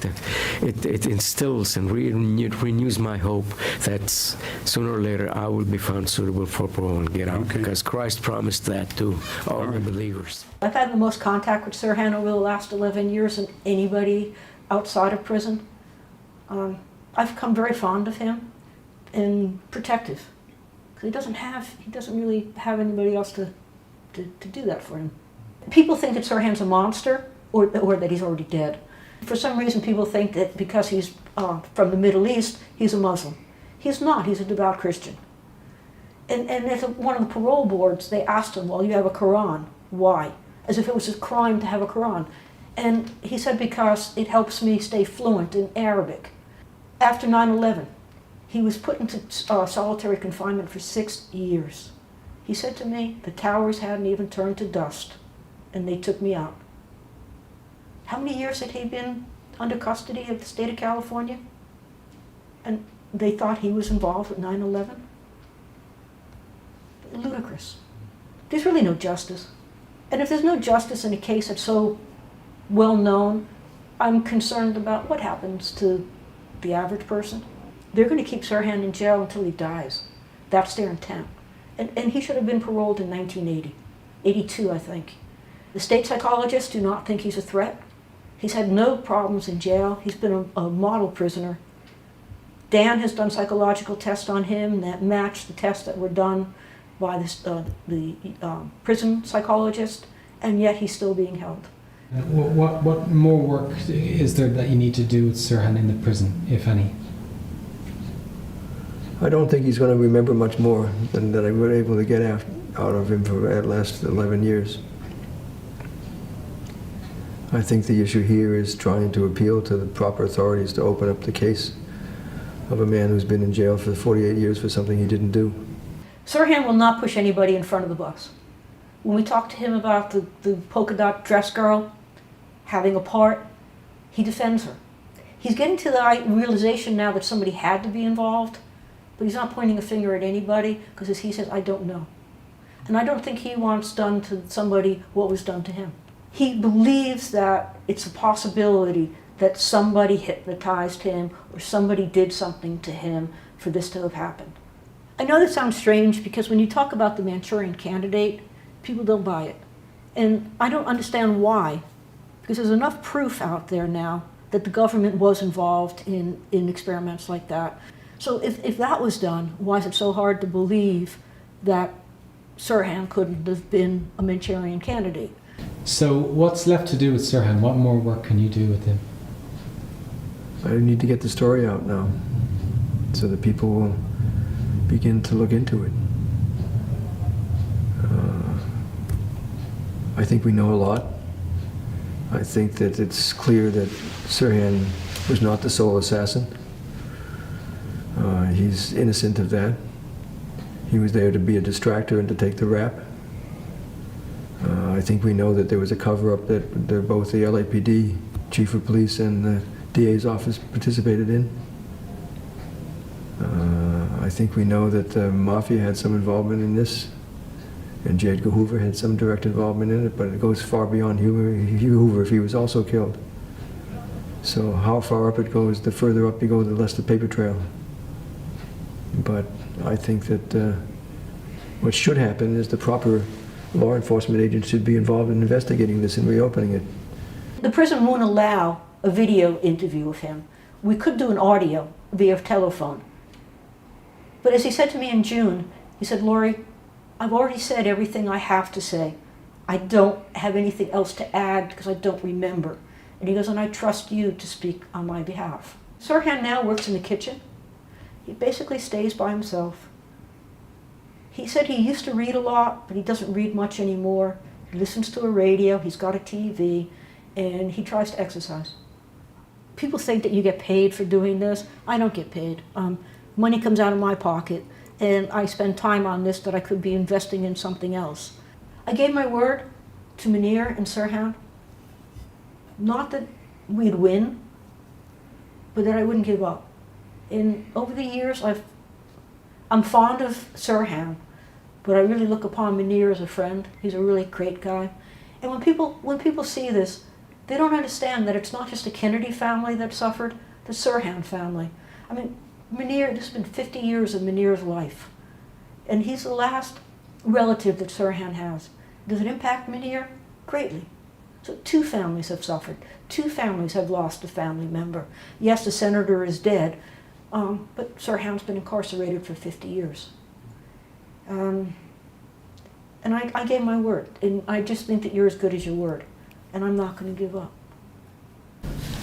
instills and renews my hope that sooner or later I will be found suitable for parole and get out because Christ promised that to all the believers. I've had the most contact with Sirhan over the last 11 years than anybody outside of prison. I've become very fond of him and protective, because he doesn't really have anybody else to do that for him. People think that Sirhan's a monster or that he's already dead. For some reason, people think that because he's from the Middle East, he's a Muslim. He's not. He's a devout Christian. And at one of the parole boards, they asked him, well, you have a Quran. Why? As if it was a crime to have a Quran. And he said, because it helps me stay fluent in Arabic. After 9/11, he was put into solitary confinement for 6 years. He said to me, the towers hadn't even turned to dust, and they took me out. How many years had he been under custody of the state of California? And they thought he was involved with 9/11? Ludicrous. There's really no justice. And if there's no justice in a case that's so well known, I'm concerned about what happens to the average person. They're going to keep Sirhan in jail until he dies. That's their intent. And he should have been paroled in 1980. 82, I think. The state psychologists do not think he's a threat. He's had no problems in jail. He's been a model prisoner. Dan has done psychological tests on him that match the tests that were done by the prison psychologist, and yet he's still being held. What more work is there that you need to do with Sirhan in the prison, if any? I don't think he's going to remember much more than that I were able to get out of him for the last 11 years. I think the issue here is trying to appeal to the proper authorities to open up the case of a man who's been in jail for 48 years for something he didn't do. Sirhan will not push anybody in front of the bus. When we talk to him about the polka dot dress girl having a part, he defends her. He's getting to the realization now that somebody had to be involved, but he's not pointing a finger at anybody because, as he says, I don't know. And I don't think he wants done to somebody what was done to him. He believes that it's a possibility that somebody hypnotized him or somebody did something to him for this to have happened. I know that sounds strange because when you talk about the Manchurian Candidate, people don't buy it. And I don't understand why, because there's enough proof out there now that the government was involved in experiments like that. So if that was done, why is it so hard to believe that Sirhan couldn't have been a Manchurian Candidate? So what's left to do with Sirhan? What more work can you do with him? I need to get the story out now so that people will begin to look into it. I think we know a lot. I think that it's clear that Sirhan was not the sole assassin. He's innocent of that. He was there to be a distractor and to take the rap. I think we know that there was a cover-up that both the LAPD chief of police and the DA's office participated in. I think we know that the mafia had some involvement in this, and J. Edgar Hoover had some direct involvement in it, but it goes far beyond Hoover if he was also killed. So how far up it goes, the further up you go, the less the paper trail. But I think that what should happen is the proper law enforcement agents should be involved in investigating this and reopening it. The prison won't allow a video interview of him. We could do an audio via telephone. But as he said to me in June, he said, Laurie, I've already said everything I have to say. I don't have anything else to add because I don't remember. And he goes, and I trust you to speak on my behalf. Sirhan now works in the kitchen. He basically stays by himself. He said he used to read a lot, but he doesn't read much anymore. He listens to a radio, he's got a TV, and he tries to exercise. People think that you get paid for doing this. I don't get paid. Money comes out of my pocket, and I spend time on this that I could be investing in something else. I gave my word to Munir and Sirhan, not that we'd win, but that I wouldn't give up. And over the years, I'm fond of Sirhan, but I really look upon Munir as a friend. He's a really great guy. And when people see this, they don't understand that it's not just the Kennedy family that suffered, the Sirhan family. I mean, Munir, this has been 50 years of Munir's life. And he's the last relative that Sirhan has. Does it impact Munir? Greatly. So 2 families have suffered. 2 families have lost a family member. Yes, the senator is dead, but Sirhan's been incarcerated for 50 years. And I gave my word, and I just think that you're as good as your word, and I'm not going to give up.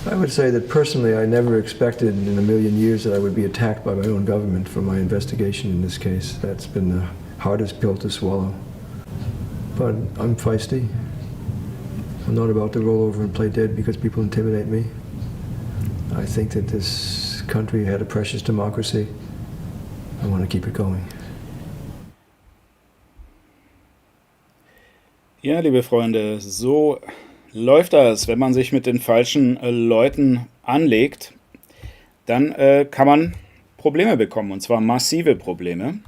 I would say that personally I never expected in a million years that I would be attacked by my own government for my investigation in this case. That's been the hardest pill to swallow. But I'm feisty. I'm not about to roll over and play dead because people intimidate me. I think that this country had a precious democracy. I want to keep it going. Ja, liebe Freunde, so läuft das. Wenn man sich mit den falschen Leuten anlegt, dann kann man Probleme bekommen, und zwar massive Probleme.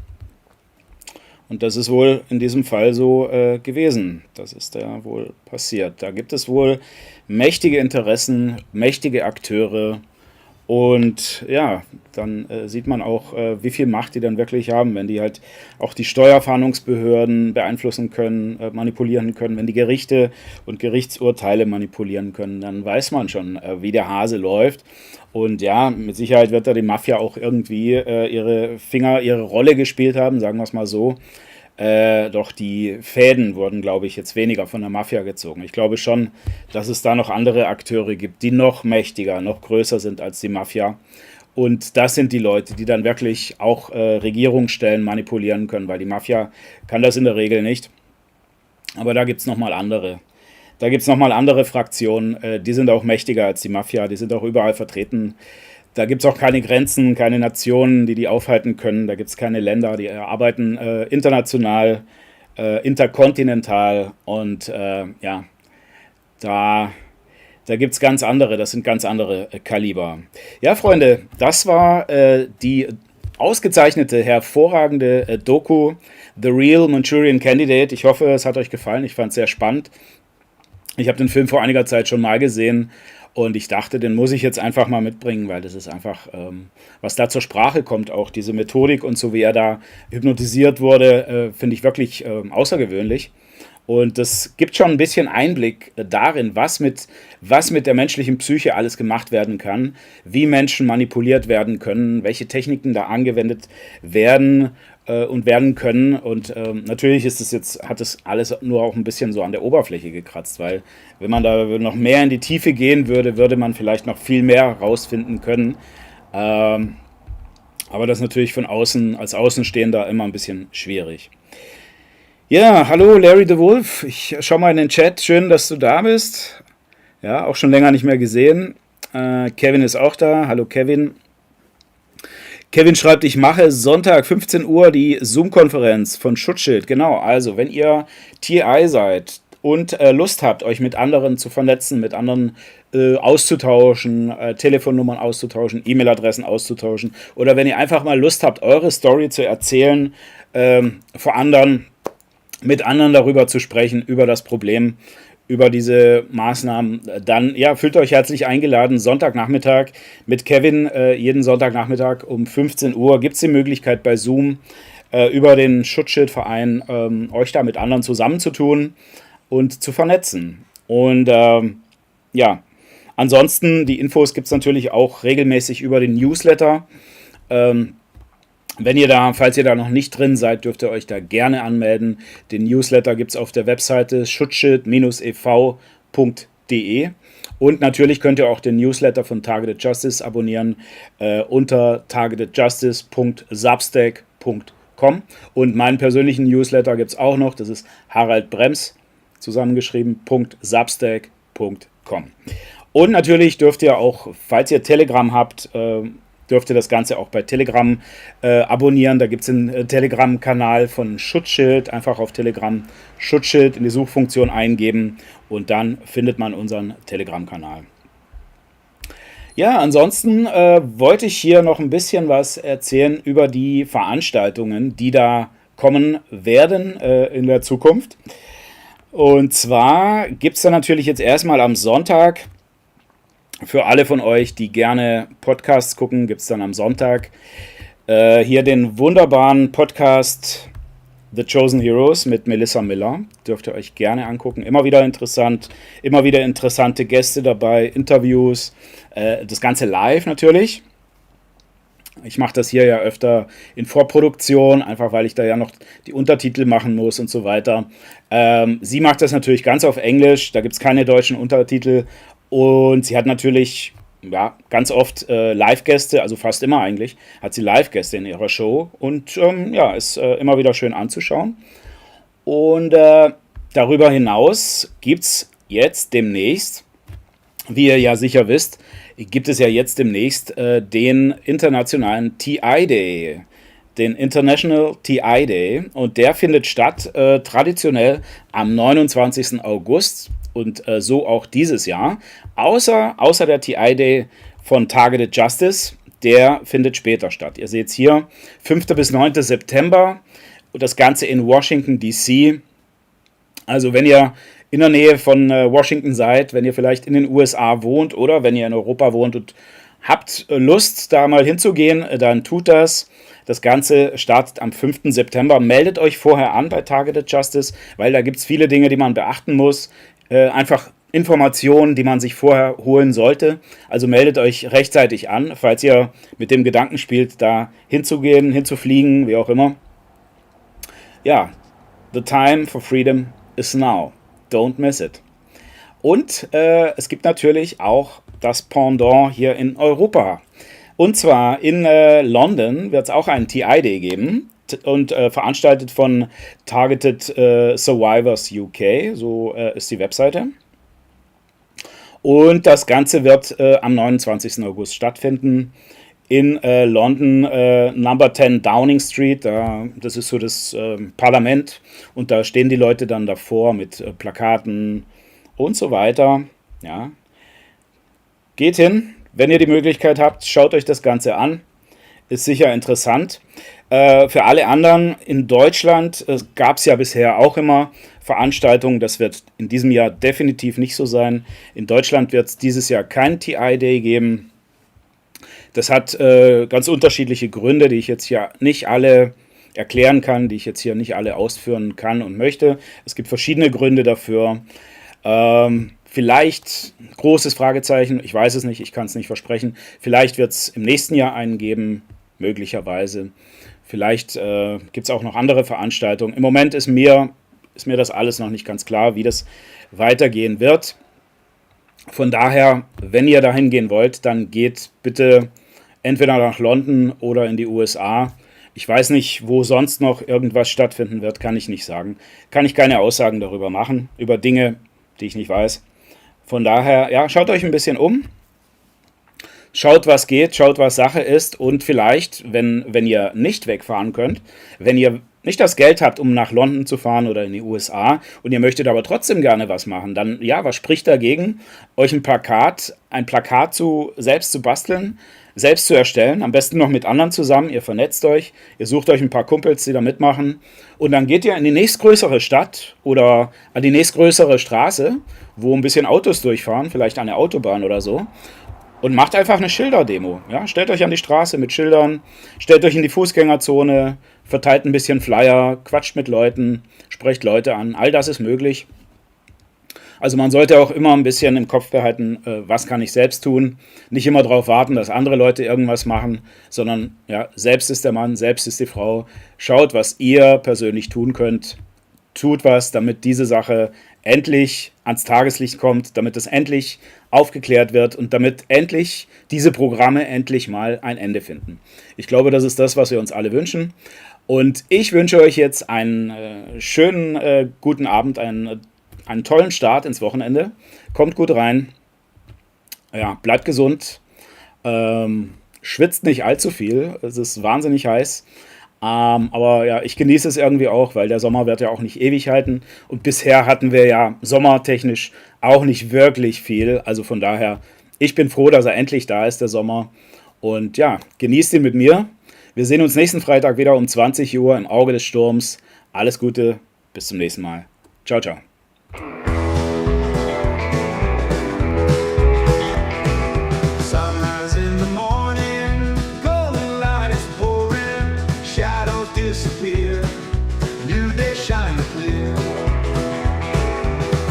Und das ist wohl in diesem Fall so gewesen. Das ist ja wohl passiert. Da gibt es wohl mächtige Interessen, mächtige Akteure. Und ja, dann sieht man auch, wie viel Macht die dann wirklich haben, wenn die halt auch die Steuerfahndungsbehörden beeinflussen können, manipulieren können, wenn die Gerichte und Gerichtsurteile manipulieren können, dann weiß man schon, wie der Hase läuft. Und ja, mit Sicherheit wird da die Mafia auch irgendwie ihre Rolle gespielt haben, sagen wir es mal so. Doch die Fäden wurden, glaube ich, jetzt weniger von der Mafia gezogen. Ich glaube schon, dass es da noch andere Akteure gibt, die noch mächtiger, noch größer sind als die Mafia. Und das sind die Leute, die dann wirklich auch Regierungsstellen manipulieren können, weil die Mafia kann das in der Regel nicht. Aber da gibt es nochmal andere. Da gibt es nochmal andere Fraktionen, die sind auch mächtiger als die Mafia, die sind auch überall vertreten. Da gibt es auch keine Grenzen, keine Nationen, die aufhalten können. Da gibt es keine Länder, die arbeiten international, interkontinental und ja, da gibt es ganz andere, das sind ganz andere Kaliber. Ja, Freunde, das war die ausgezeichnete, hervorragende Doku The Real Manchurian Candidate. Ich hoffe, es hat euch gefallen. Ich fand es sehr spannend. Ich habe den Film vor einiger Zeit schon mal gesehen und ich dachte, den muss ich jetzt einfach mal mitbringen, weil das ist einfach, was da zur Sprache kommt, auch diese Methodik und so, wie er da hypnotisiert wurde, finde ich wirklich außergewöhnlich. Und das gibt schon ein bisschen Einblick darin, was mit der menschlichen Psyche alles gemacht werden kann, wie Menschen manipuliert werden können, welche Techniken da angewendet werden und werden können. Und natürlich hat es alles nur auch ein bisschen so an der Oberfläche gekratzt, weil wenn man da noch mehr in die Tiefe gehen würde, würde man vielleicht noch viel mehr rausfinden können. Aber das ist natürlich von außen, als Außenstehender immer ein bisschen schwierig. Ja, hallo Larry the Wolf, ich schau mal in den Chat, schön, dass du da bist. Ja, auch schon länger nicht mehr gesehen. Kevin ist auch da, hallo Kevin. Kevin schreibt, ich mache Sonntag 15 Uhr die Zoom-Konferenz von Schutzschild. Genau, also wenn ihr TI seid und Lust habt, euch mit anderen zu vernetzen, mit anderen auszutauschen, Telefonnummern auszutauschen, E-Mail-Adressen auszutauschen oder wenn ihr einfach mal Lust habt, eure Story zu erzählen vor anderen, mit anderen darüber zu sprechen, über das Problem, über diese Maßnahmen, dann ja, fühlt euch herzlich eingeladen. Sonntagnachmittag mit Kevin, jeden Sonntagnachmittag um 15 Uhr gibt es die Möglichkeit bei Zoom über den Schutzschildverein euch da mit anderen zusammenzutun und zu vernetzen. Und ja, ansonsten, die Infos gibt es natürlich auch regelmäßig über den Newsletter. Falls ihr da noch nicht drin seid, dürft ihr euch da gerne anmelden. Den Newsletter gibt es auf der Webseite schutzschild-ev.de und natürlich könnt ihr auch den Newsletter von Targeted Justice abonnieren unter targetedjustice.substack.com und meinen persönlichen Newsletter gibt es auch noch, das ist Harald Brems, zusammengeschrieben, .substack.com. Und natürlich dürft ihr auch, falls ihr Telegram habt, dürft ihr das Ganze auch bei Telegram abonnieren. Da gibt es einen Telegram-Kanal von Schutzschild. Einfach auf Telegram Schutzschild in die Suchfunktion eingeben und dann findet man unseren Telegram-Kanal. Ja, ansonsten wollte ich hier noch ein bisschen was erzählen über die Veranstaltungen, die da kommen werden in der Zukunft. Und zwar gibt es da natürlich jetzt erstmal am Sonntag, für alle von euch, die gerne Podcasts gucken, gibt es dann am Sonntag hier den wunderbaren Podcast The Chosen Heroes mit Melissa Miller. Dürft ihr euch gerne angucken. Immer wieder interessant, immer wieder interessante Gäste dabei, Interviews, das Ganze live natürlich. Ich mache das hier ja öfter in Vorproduktion, einfach weil ich da ja noch die Untertitel machen muss und so weiter. Sie macht das natürlich ganz auf Englisch, da gibt es keine deutschen Untertitel. Und sie hat natürlich ganz oft Live-Gäste, also fast immer eigentlich, hat sie Live-Gäste in ihrer Show. Und ist immer wieder schön anzuschauen. Und darüber hinaus gibt es jetzt demnächst, wie ihr ja sicher wisst, gibt es ja jetzt demnächst den internationalen TI Day. Den International TI Day. Und der findet statt traditionell am 29. August. Und so auch dieses Jahr. Außer der TI Day von Targeted Justice, der findet später statt. Ihr seht es hier, 5. bis 9. September, und das Ganze in Washington, D.C. Also wenn ihr in der Nähe von Washington seid, wenn ihr vielleicht in den USA wohnt oder wenn ihr in Europa wohnt und habt Lust, da mal hinzugehen, dann tut das. Das Ganze startet am 5. September. Meldet euch vorher an bei Targeted Justice, weil da gibt es viele Dinge, die man beachten muss. Einfach Informationen, die man sich vorher holen sollte. Also meldet euch rechtzeitig an, falls ihr mit dem Gedanken spielt, da hinzugehen, hinzufliegen, wie auch immer. Ja, the time for freedom is now. Don't miss it. Und es gibt natürlich auch das Pendant hier in Europa. Und zwar in London wird es auch einen TI Day geben. Und veranstaltet von Targeted Survivors UK, so ist die Webseite. Und das Ganze wird am 29. August stattfinden in London, Number 10 Downing Street. Das ist so das Parlament und da stehen die Leute dann davor mit Plakaten und so weiter. Ja. Geht hin, wenn ihr die Möglichkeit habt, schaut euch das Ganze an. Ist sicher interessant. Für alle anderen in Deutschland gab es ja bisher auch immer Veranstaltungen. Das wird in diesem Jahr definitiv nicht so sein. In Deutschland wird es dieses Jahr keinen TI-Day geben. Das hat ganz unterschiedliche Gründe, die ich jetzt hier nicht alle erklären kann, die ich jetzt hier nicht alle ausführen kann und möchte. Es gibt verschiedene Gründe dafür. Vielleicht, großes Fragezeichen, ich weiß es nicht, ich kann es nicht versprechen. Vielleicht wird es im nächsten Jahr einen geben, möglicherweise. Vielleicht gibt es auch noch andere Veranstaltungen. Im Moment ist mir das alles noch nicht ganz klar, wie das weitergehen wird. Von daher, wenn ihr dahin gehen wollt, dann geht bitte entweder nach London oder in die USA. Ich weiß nicht, wo sonst noch irgendwas stattfinden wird, kann ich nicht sagen. Kann ich keine Aussagen darüber machen, über Dinge, die ich nicht weiß. Von daher, ja, schaut euch ein bisschen um. Schaut, was geht, schaut, was Sache ist und vielleicht, wenn ihr nicht wegfahren könnt, wenn ihr nicht das Geld habt, um nach London zu fahren oder in die USA und ihr möchtet aber trotzdem gerne was machen, dann, ja, was spricht dagegen, euch ein Plakat selbst zu basteln, selbst zu erstellen, am besten noch mit anderen zusammen, ihr vernetzt euch, ihr sucht euch ein paar Kumpels, die da mitmachen und dann geht ihr in die nächstgrößere Stadt oder an die nächstgrößere Straße, wo ein bisschen Autos durchfahren, vielleicht eine Autobahn oder so, und macht einfach eine Schilderdemo. Ja? Stellt euch an die Straße mit Schildern, stellt euch in die Fußgängerzone, verteilt ein bisschen Flyer, quatscht mit Leuten, sprecht Leute an. All das ist möglich. Also man sollte auch immer ein bisschen im Kopf behalten, was kann ich selbst tun. Nicht immer darauf warten, dass andere Leute irgendwas machen, sondern ja, selbst ist der Mann, selbst ist die Frau. Schaut, was ihr persönlich tun könnt. Tut was, damit diese Sache endlich ans Tageslicht kommt, damit es endlich aufgeklärt wird und damit endlich diese Programme endlich mal ein Ende finden. Ich glaube, das ist das, was wir uns alle wünschen. Und ich wünsche euch jetzt einen schönen, guten Abend, einen tollen Start ins Wochenende. Kommt gut rein. Ja, bleibt gesund. Schwitzt nicht allzu viel. Es ist wahnsinnig heiß. Aber ja, ich genieße es irgendwie auch, weil der Sommer wird ja auch nicht ewig halten. Und bisher hatten wir ja sommertechnisch auch nicht wirklich viel. Also von daher, ich bin froh, dass er endlich da ist, der Sommer. Und ja, genießt ihn mit mir. Wir sehen uns nächsten Freitag wieder um 20 Uhr im Auge des Sturms. Alles Gute, bis zum nächsten Mal. Ciao, ciao.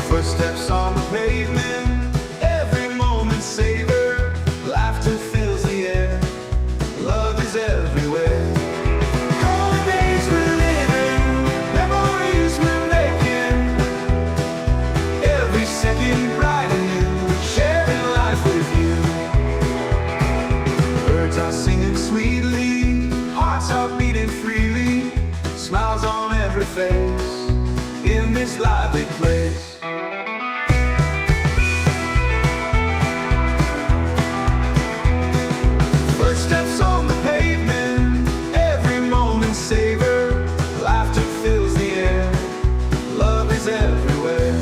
Footsteps on the pavement, every moment savor. Laughter fills the air, love is everywhere. All the days we're living, memories we're making. Every second bright and new, sharing life with you. Birds are singing sweetly, hearts are beating freely. Smiles on every face, in this lively place. Footsteps on the pavement, every moment savor. Laughter fills the air, love is everywhere.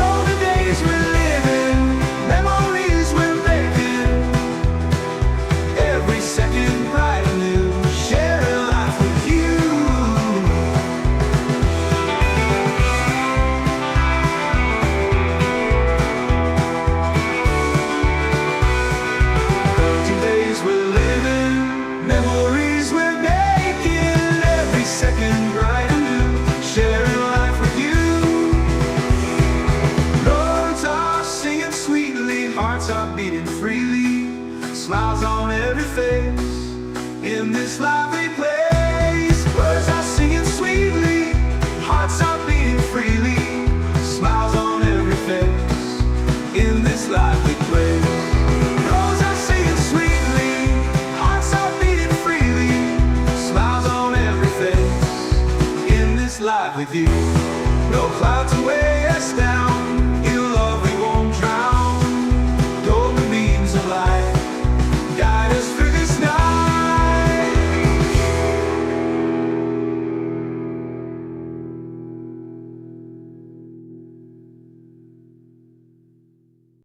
All the days we're living, memories we're making. Every second bright and new, sharing life with you. Days we're living, memories we're making. Every second bright and new, sharing life with you. Roads are singing sweetly, hearts are beating freely. Smiles on every face, in this lively place. Birds are singing sweetly, hearts are beating freely. Smiles on every face, in this lively place. Roads are singing sweetly, hearts are beating freely. Smiles on every face, in this lively view.